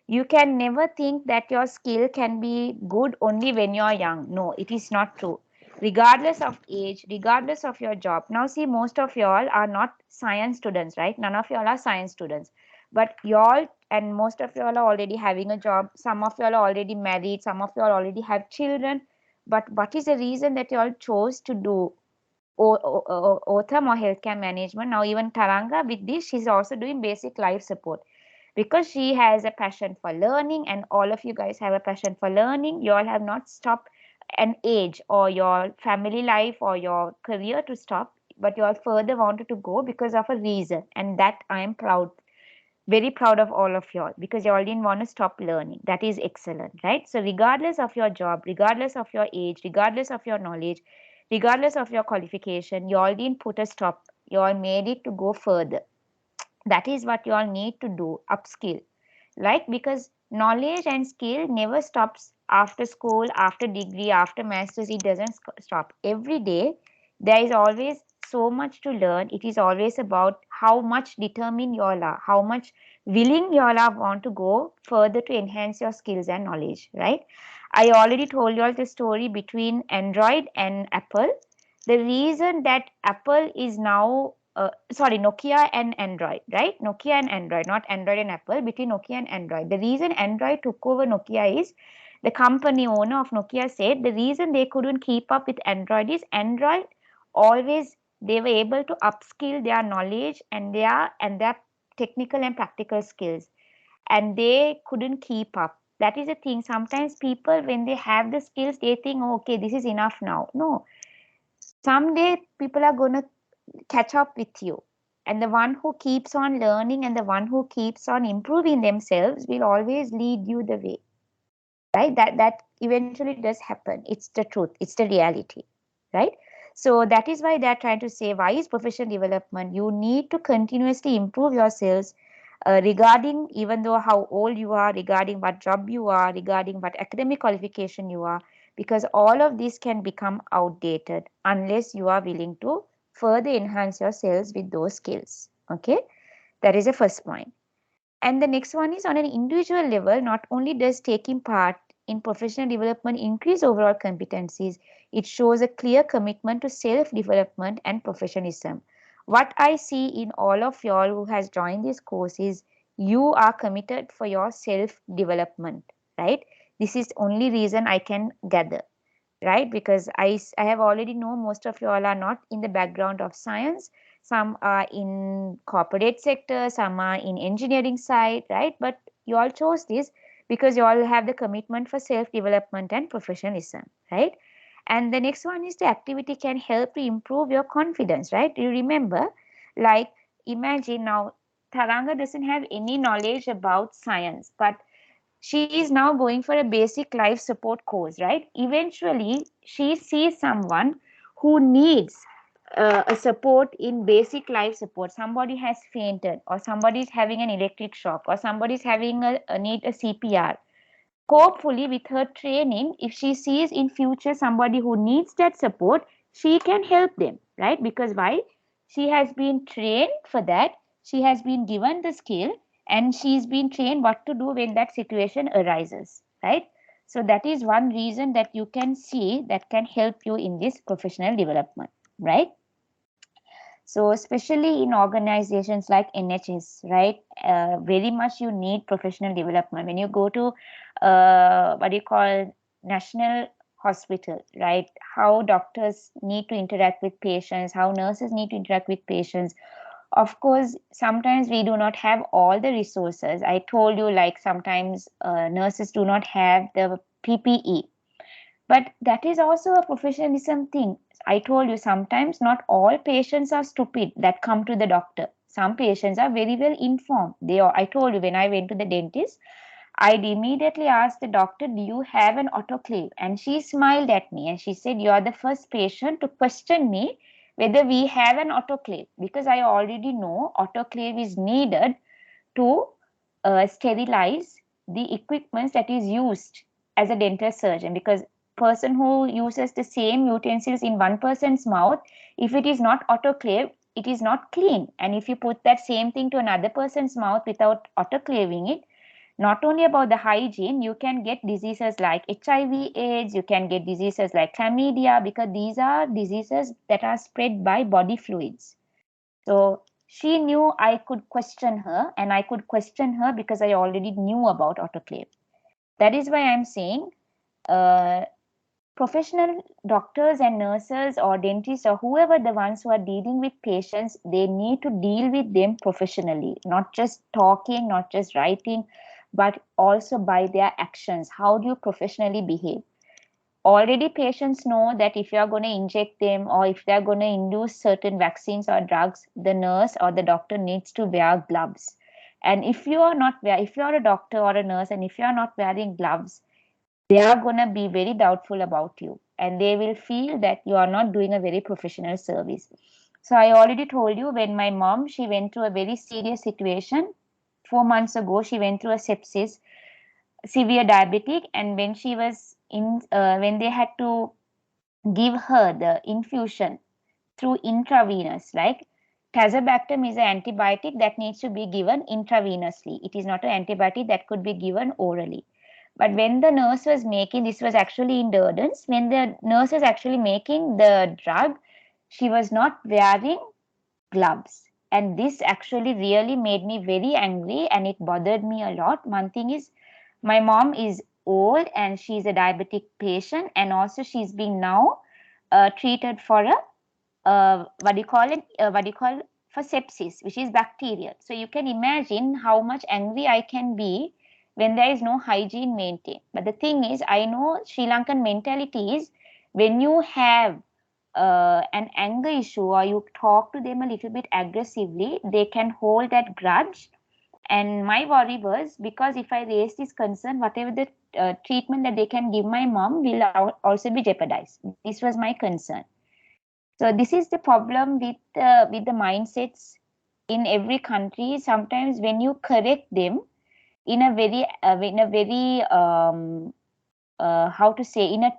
You can never think that your skill can be good only when you are young. No, it is not true. Regardless of age, regardless of your job. Now, see, most of y'all are not science students, right? None of y'all are science students. But y'all and most of y'all are already having a job. Some of y'all are already married. Some of y'all already have children. But what is the reason that y'all chose to do OTHM or healthcare management? Now, even Taranga, with this, she's also doing basic life support because she has a passion for learning, and all of you guys have a passion for learning. You all have not stopped an age or your family life or your career to stop, but you all further wanted to go because of a reason, and that I am proud, very proud of all of y'all, because you all didn't want to stop learning. That is excellent, right? So regardless of your job, regardless of your age, regardless of your knowledge, regardless of your qualification, you all didn't put a stop. You all made it to go further. That is what you all need to do, upskill, right? Because knowledge and skill never stops after school, after degree, after masters. It doesn't stop. Every day there is always so much to learn. It is always about how much determined you all are, how much willing you all are want to go further to enhance your skills and knowledge, right? I already told you all the story between Android and Apple. The reason that Apple is now Nokia and Android, right? Nokia and Android, not Android and Apple, between Nokia and Android. The reason Android took over Nokia is the company owner of Nokia said the reason they couldn't keep up with Android is Android always they were able to upskill their knowledge and their technical and practical skills, and they couldn't keep up. That is the thing. Sometimes people, when they have the skills, they think, oh, okay, this is enough now. No, someday people are going to catch up with you, and the one who keeps on learning and the one who keeps on improving themselves will always lead you the way, right? That eventually does happen. It's the truth, it's the reality, right? So that is why they're trying to say, why is professional development? You need to continuously improve yourselves, regarding even though how old you are, regarding what job you are, regarding what academic qualification you are, because all of this can become outdated unless you are willing to further enhance yourselves with those skills. Okay, that is the first point. And the next one is, on an individual level, not only does taking part in professional development increase overall competencies, it shows a clear commitment to self-development and professionalism. What I see in all of y'all who has joined this course is you are committed for your self-development, right? This is only reason I can gather, right? Because I have already know most of you all are not in the background of science. Some are in corporate sector, some are in engineering side, right? But you all chose this because you all have the commitment for self-development and professionalism, right? And the next one is the activity can help to improve your confidence, right? You remember, like imagine now Taranga doesn't have any knowledge about science, but she is now going for a basic life support course, right? Eventually, she sees someone who needs a support in basic life support. Somebody has fainted, or somebody is having an electric shock, or somebody is having a need a CPR. Hopefully, with her training, if she sees in future somebody who needs that support, she can help them, right? Because why? She has been trained for that. She has been given the skill, and she's been trained what to do when that situation arises, right? So that is one reason that you can see that can help you in this professional development, right? So especially in organizations like NHS, right? Very much you need professional development. When you go to what do you call national hospital, right? How doctors need to interact with patients, how nurses need to interact with patients. Of course, sometimes we do not have all the resources. I told you, like sometimes nurses do not have the PPE, but that is also a professionalism thing. I told you sometimes not all patients are stupid that come to the doctor. Some patients are very well informed. I told you when I went to the dentist, I immediately asked the doctor, "Do you have an autoclave?" And she smiled at me and she said, "You are the first patient to question me whether we have an autoclave, because I already know autoclave is needed to sterilize the equipment that is used as a dental surgeon, because person who uses the same utensils in one person's mouth, if it is not autoclaved, it is not clean. And if you put that same thing to another person's mouth without autoclaving it, not only about the hygiene, you can get diseases like HIV, AIDS, you can get diseases like chlamydia, because these are diseases that are spread by body fluids. So she knew I could question her, and I could question her because I already knew about autoclave. That is why I'm saying professional doctors and nurses or dentists or whoever the ones who are dealing with patients, they need to deal with them professionally, not just talking, not just writing, but also by their actions. How do you professionally behave? Already patients know that if you are going to inject them or if they are going to induce certain vaccines or drugs, the nurse or the doctor needs to wear gloves. And if you are a doctor or a nurse, and if you are not wearing gloves, they are going to be very doubtful about you, and they will feel that you are not doing a very professional service. So I already told you, when my mom, she went through a very serious situation 4 months ago. She went through a sepsis, severe diabetic, and when she was in when they had to give her the infusion through intravenous, like tazobactam is an antibiotic that needs to be given intravenously. It is not an antibiotic that could be given orally. But when the nurse was making, this was actually in Durdans, when the nurse was actually making the drug, she was not wearing gloves. And this actually really made me very angry, and it bothered me a lot. One thing is, my mom is old and she's a diabetic patient, and also she's being now treated for a for sepsis, which is bacterial. So you can imagine how much angry I can be when there is no hygiene maintained. But the thing is, I know Sri Lankan mentality is, when you have an anger issue or you talk to them a little bit aggressively, they can hold that grudge. And my worry was, because if I raise this concern, whatever the treatment that they can give my mom will also be jeopardized. This was my concern. So this is the problem with the mindsets in every country. Sometimes when you correct them in a very how to say, in a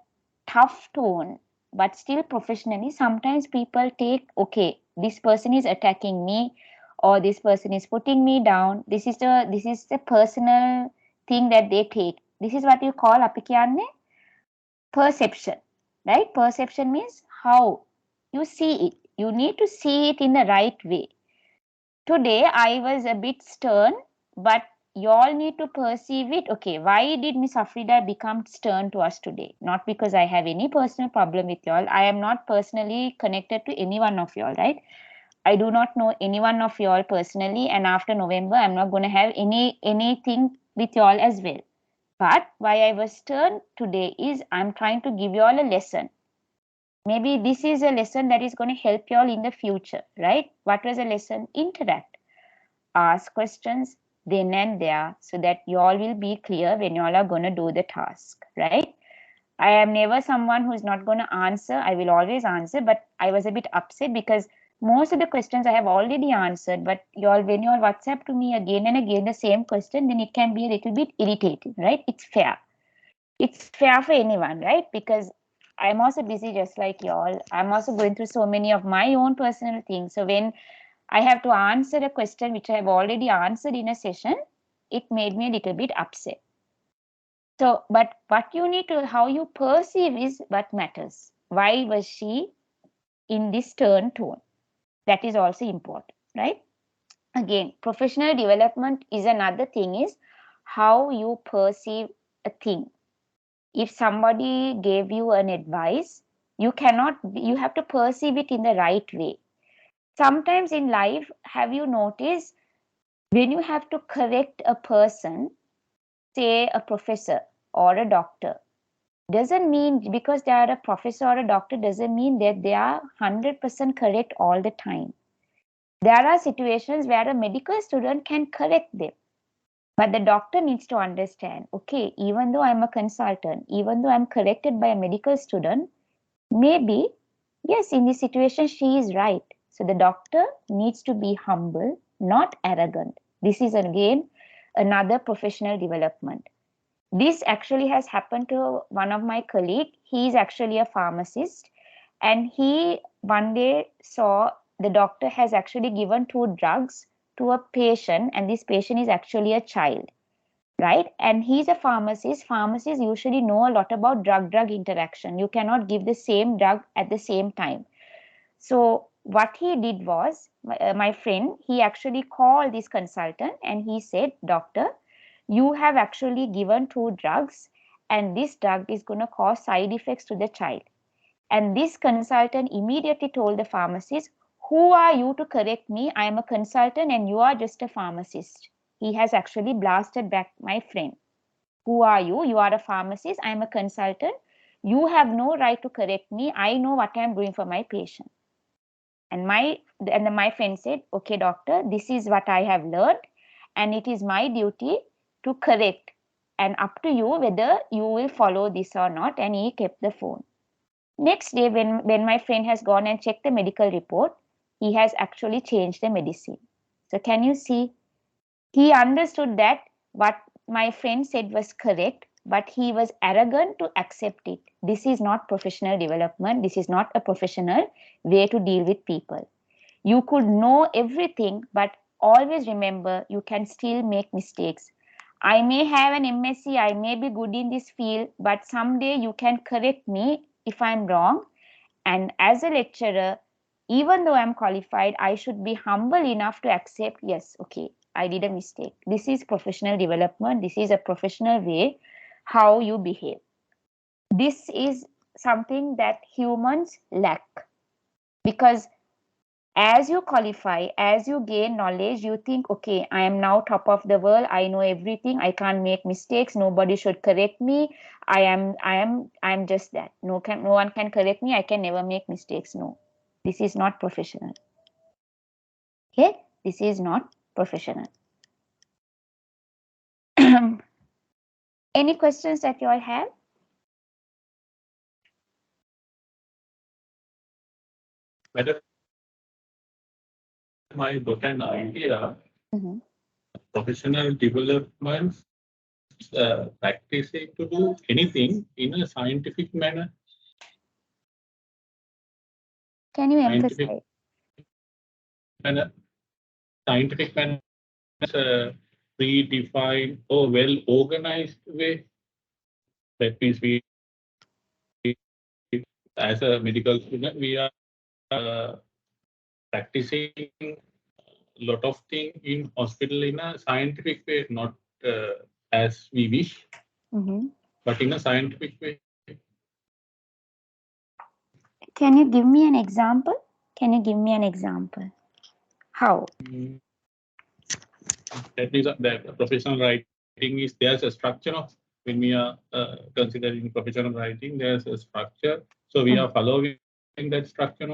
tough tone, but still professionally, sometimes people take, okay, this person is attacking me, or this person is putting me down. This is the personal thing that they take. This is what you call අපි කියන්නේ perception, right? Perception means how you see it. You need to see it in the right way. Today I was a bit stern, but you all need to perceive it. Okay, why did Miss Afrida become stern to us today? Not because I have any personal problem with y'all. I am not personally connected to any one of y'all, right? I do not know any one of y'all personally, and after November, I'm not going to have anything with y'all as well. But why I was stern today is I'm trying to give y'all a lesson. Maybe this is a lesson that is going to help y'all in the future, right? What was a lesson? Interact. Ask questions then and there so that you all will be clear when you all are going to do the task, right? I am never someone who is not going to answer. I will always answer, but I was a bit upset because most of the questions I have already answered, but when you all WhatsApp to me again and again the same question, then it can be a little bit irritating, right? It's fair. It's fair for anyone, right? Because I'm also busy just like y'all. I'm also going through so many of my own personal things. So when I have to answer a question which I have already answered in a session, it made me a little bit upset. So, but what you need to, how you perceive is what matters. Why was she in this stern tone? That is also important, right? Again, professional development is another thing is how you perceive a thing. If somebody gave you an advice, you have to perceive it in the right way. Sometimes in life, have you noticed when you have to correct a person, say a professor or a doctor, doesn't mean because they are a professor or a doctor doesn't mean that they are 100% correct all the time. There are situations where a medical student can correct them, but the doctor needs to understand, okay, even though I'm a consultant, even though I'm corrected by a medical student, maybe, yes, in this situation she is right. So the doctor needs to be humble, not arrogant. This is again another professional development. This actually has happened to one of my colleagues. He is actually a pharmacist, and he one day saw the doctor has actually given 2 drugs to a patient, and this patient is actually a child, right? And he's a pharmacist. Pharmacists usually know a lot about drug-drug interaction. You cannot give the same drug at the same time. So what he did was, my friend, he actually called this consultant and he said, doctor, you have actually given 2 drugs and this drug is going to cause side effects to the child. And this consultant immediately told the pharmacist, who are you to correct me? I am a consultant and you are just a pharmacist. He has actually blasted back my friend. Who are you? You are a pharmacist. I am a consultant. You have no right to correct me. I know what I am doing for my patient. And my friend said, okay, doctor, this is what I have learned and it is my duty to correct, and up to you whether you will follow this or not. And he kept the phone. Next day, when my friend has gone and checked the medical report, he has actually changed the medicine. So can you see? He understood that what my friend said was correct, but he was arrogant to accept it. This is not professional development. This is not a professional way to deal with people. You could know everything, but always remember you can still make mistakes. I may have an MSc, I may be good in this field, but someday you can correct me if I'm wrong. And as a lecturer, even though I'm qualified, I should be humble enough to accept, yes, okay, I did a mistake. This is professional development. This is a professional way how you behave. This is something that humans lack, because as you qualify, as you gain knowledge, you think, okay, I am now top of the world. I know everything. I can't make mistakes. Nobody should correct me. I am just that. No one can correct me. I can never make mistakes. No, this is not professional. Okay, this is not professional. Any questions that you all have? Madam, my got an idea. Professional development, practicing to do anything in a scientific manner. Can you Scientific emphasize? manner. Scientific manner, predefined or well organized way. That means we, as a medical student, we are practicing a lot of things in hospital in a scientific way, not as we wish, Mm-hmm. but in a scientific way. Can you give me an example? Can you give me an example? How? That means that professional writing is there's a structure of when we are considering professional writing, there's a structure. So we are following that structure.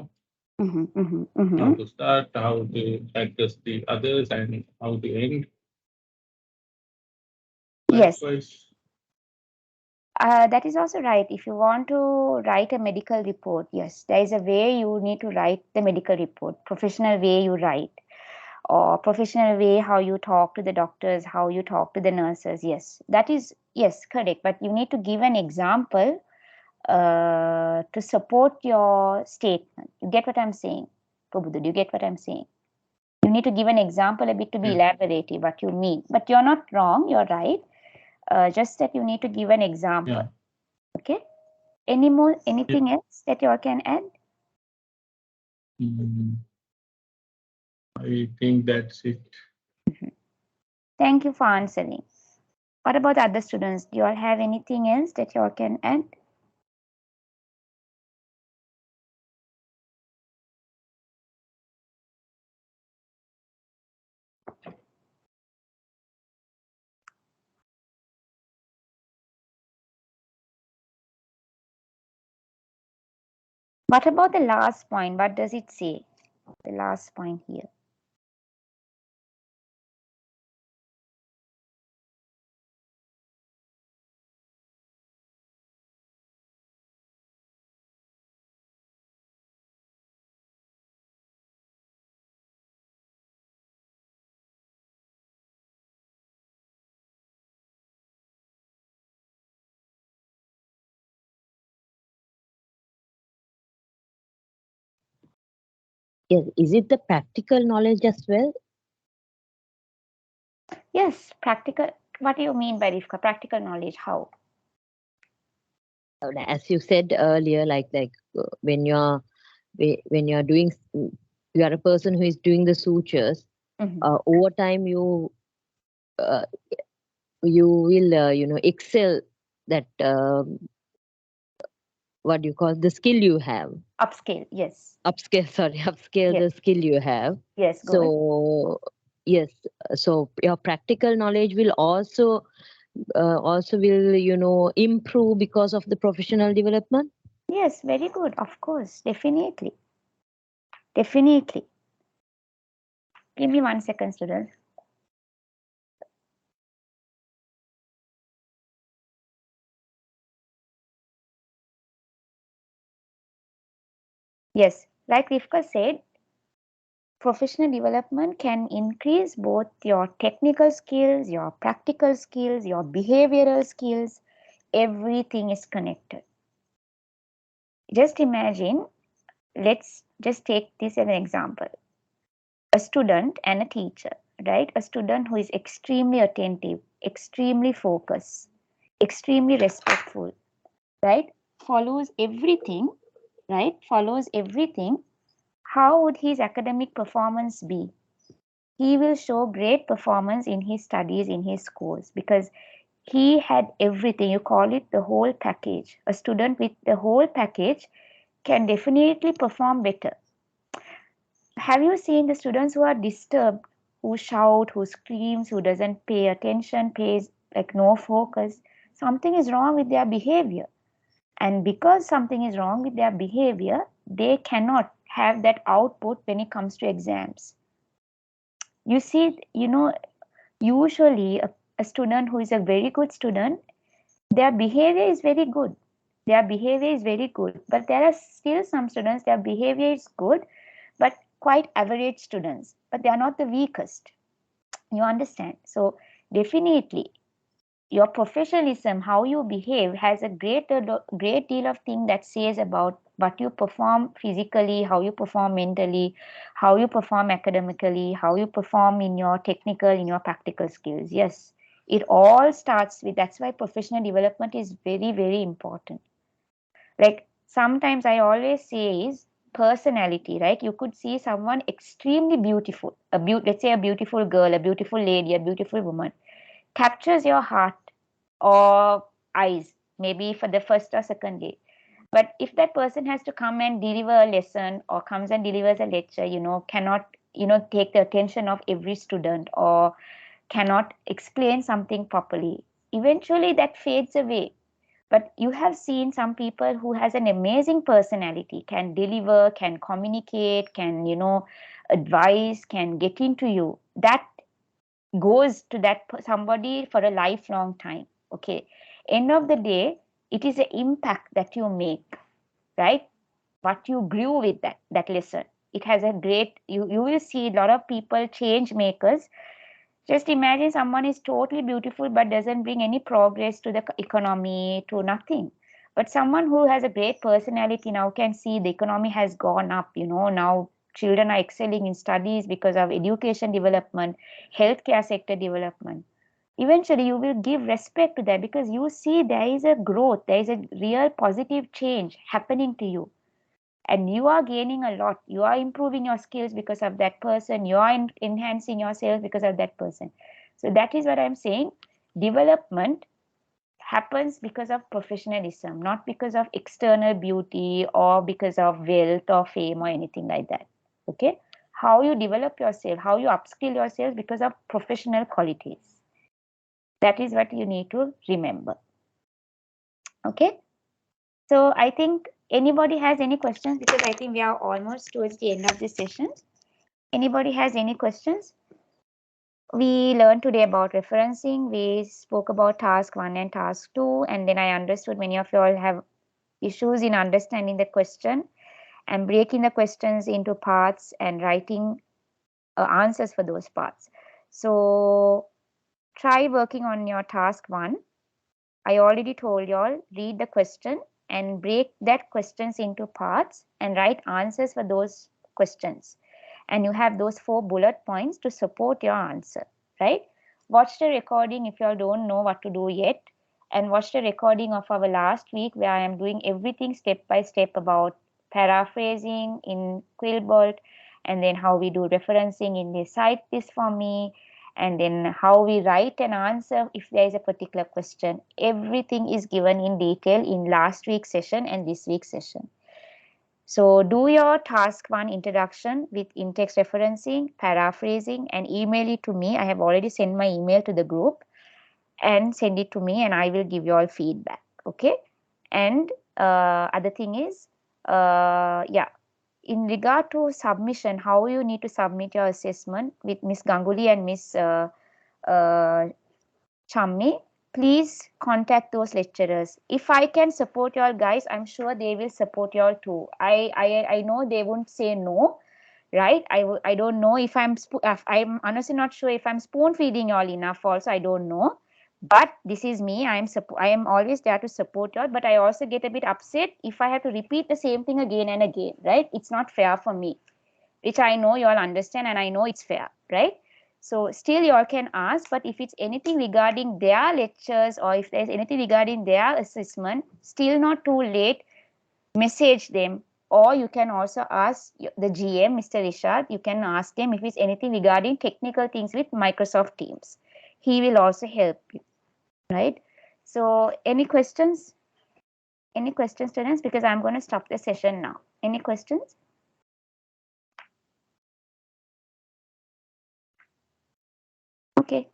Mm-hmm, mm-hmm, How mm-hmm. to start, how to address the others, and how to end. Yes. Likewise. That is also right. If you want to write a medical report, yes, there is a way you need to write the medical report, professional way you write, or professional way how you talk to the doctors, how you talk to the nurses. Yes, that is, yes, correct. But you need to give an example to support your statement. You get what I'm saying, Prabhudu? Do you get what I'm saying? You need to give an example a bit to be elaborative, what you mean. But you're not wrong, you're right. Just that you need to give an example. Yeah. Okay. Anything else that you all can add? I think that's it. Thank you for answering. What about other students? Do you all have anything else that you all can add? What about the last point? What does it say? The last point here. Yes, is it the practical knowledge as well? Yes, practical. What do you mean by Rifka? Practical knowledge? How? As you said earlier, when you're doing, you are a person who is doing the sutures. Over time, you will excel that what do you call the skill you have. Upscale. Yes. Upscale Yes. the skill you have. Yes. Good. So yes, so your practical knowledge will also will improve because of the professional development. Yes. Very good. Of course. Definitely. Definitely. Give me 1 second, student. Yes, like Rifka said, professional development can increase both your technical skills, your practical skills, your behavioral skills. Everything is connected. Just imagine, let's just take this as an example. A student and a teacher, right? A student who is extremely attentive, extremely focused, extremely respectful, right? Follows everything, right? Follows everything. How would his academic performance be? He will show great performance in his studies, in his course, because he had everything. You call it the whole package. A student with the whole package can definitely perform better. Have you seen the students who are disturbed, who shout, who screams, who doesn't pay attention, pays like no focus? Something is wrong with their behavior. And because something is wrong with their behavior, they cannot have that output when it comes to exams. You see, usually a student who is a very good student, their behavior is very good. Their behavior is very good. But there are still some students, their behavior is good, but quite average students. But they are not the weakest. You understand? So definitely, your professionalism, how you behave, has a great deal of thing that says about what you perform physically, how you perform mentally, how you perform academically, how you perform in your technical, in your practical skills. Yes, it all starts with, that's why professional development is very, very important. Like sometimes I always say is personality, right? You could see someone extremely beautiful, let's say a beautiful girl, a beautiful lady, a beautiful woman, captures your heart or eyes, maybe for the first or second day. But if that person has to come and deliver a lesson or comes and delivers a lecture, cannot, take the attention of every student or cannot explain something properly, eventually that fades away. But you have seen some people who has an amazing personality, can deliver, can communicate, can, advise, can get into you. That goes to that somebody for a lifelong time. Okay. End of the day, it is the impact that you make, right? What you grew with that lesson. It has a great, you will see a lot of people, change makers. Just imagine someone is totally beautiful but doesn't bring any progress to the economy, to nothing. But someone who has a great personality now can see the economy has gone up, now children are excelling in studies because of education development, healthcare sector development. Eventually, you will give respect to that because you see there is a growth, there is a real positive change happening to you. And you are gaining a lot. You are improving your skills because of that person. You are enhancing yourself because of that person. So that is what I'm saying. Development happens because of professionalism, not because of external beauty or because of wealth or fame or anything like that. Okay. How you develop yourself, how you upskill yourself because of professional qualities. That is what you need to remember. Okay. So I think anybody has any questions, because I think we are almost towards the end of this session. Anybody has any questions? We learned today about referencing. We spoke about task 1 and task 2, and then I understood many of you all have issues in understanding the question and breaking the questions into parts and writing answers for those parts. So try working on your task 1. I already told you all, read the question and break that questions into parts and write answers for those questions. And you have those 4 bullet points to support your answer, right? Watch the recording if you all don't know what to do yet, and watch the recording of our last week where I am doing everything step by step about paraphrasing in Quillbolt, and then how we do referencing in the Cite This For Me, and then how we write an answer if there is a particular question. Everything is given in detail in last week's session and this week's session. So do your task 1 introduction with in-text referencing, paraphrasing, and email it to me. I have already sent my email to the group, and send it to me and I will give you all feedback. Okay. And other thing is, in regard to submission, how you need to submit your assessment with Miss Ganguly and Miss Chammi, please contact those lecturers. If I can support you all guys, I'm sure they will support you all too. I know they won't say no, right? I don't know if I'm honestly not sure if I'm spoon feeding you all enough also, I don't know. But this is me. I am always there to support you all, but I also get a bit upset if I have to repeat the same thing again and again, right? It's not fair for me, which I know you all understand, and I know it's fair, right? So still you all can ask, but if it's anything regarding their lectures or if there's anything regarding their assessment, still not too late, message them, or you can also ask the GM, Mr. Rishad, you can ask them if it's anything regarding technical things with Microsoft Teams. He will also help you, right? So any questions? Any questions, students? Because I'm going to stop the session now. Any questions? Okay.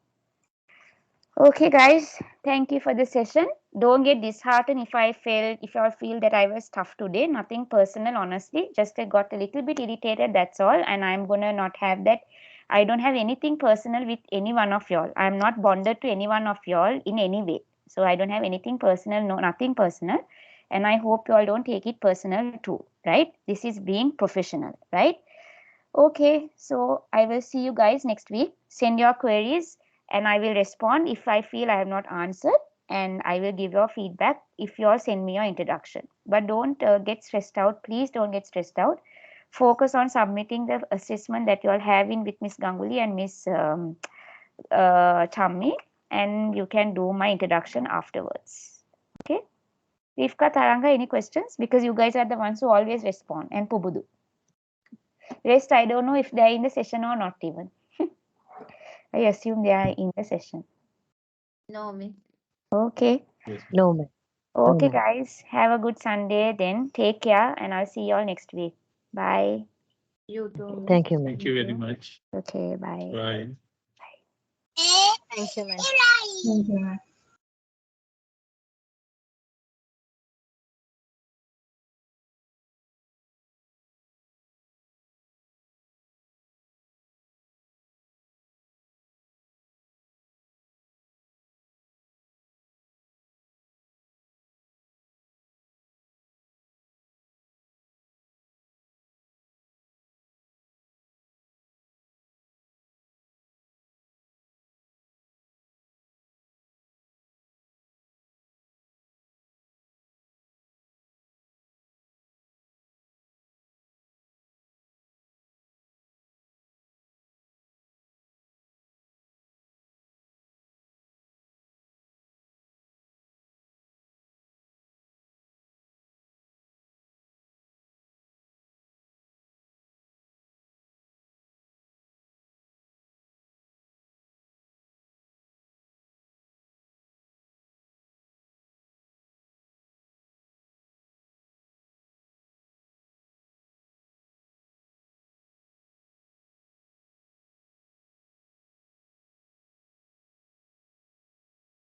Okay, guys, thank you for the session. Don't get disheartened if you all feel that I was tough today. Nothing personal, honestly. Just I got a little bit irritated, that's all. And I'm gonna not have that. I don't have anything personal with any one of y'all. I'm not bonded to any one of y'all in any way. So I don't have anything personal, no, nothing personal. And I hope you all don't take it personal too, right? This is being professional, right? Okay, so I will see you guys next week. Send your queries and I will respond if I feel I have not answered, and I will give your feedback if you all send me your introduction. But don't get stressed out. Please don't get stressed out. Focus on submitting the assessment that you all have in with Miss Ganguly and Miss Chammi, and you can do my introduction afterwards. Okay. Rivka, Taranga, any questions? Because you guys are the ones who always respond, and Pubudu. Rest, I don't know if they are in the session or not even. I assume they are in the session. No, miss. Okay. Yes. No, ma'am. Okay, ma'am. guys. Have a good Sunday then. Take care, and I'll see you all next week. Bye. You too, miss. Thank you, ma'am. Thank you very much. Okay, bye. Bye. Thank you, ma'am. Thank you, ma'am.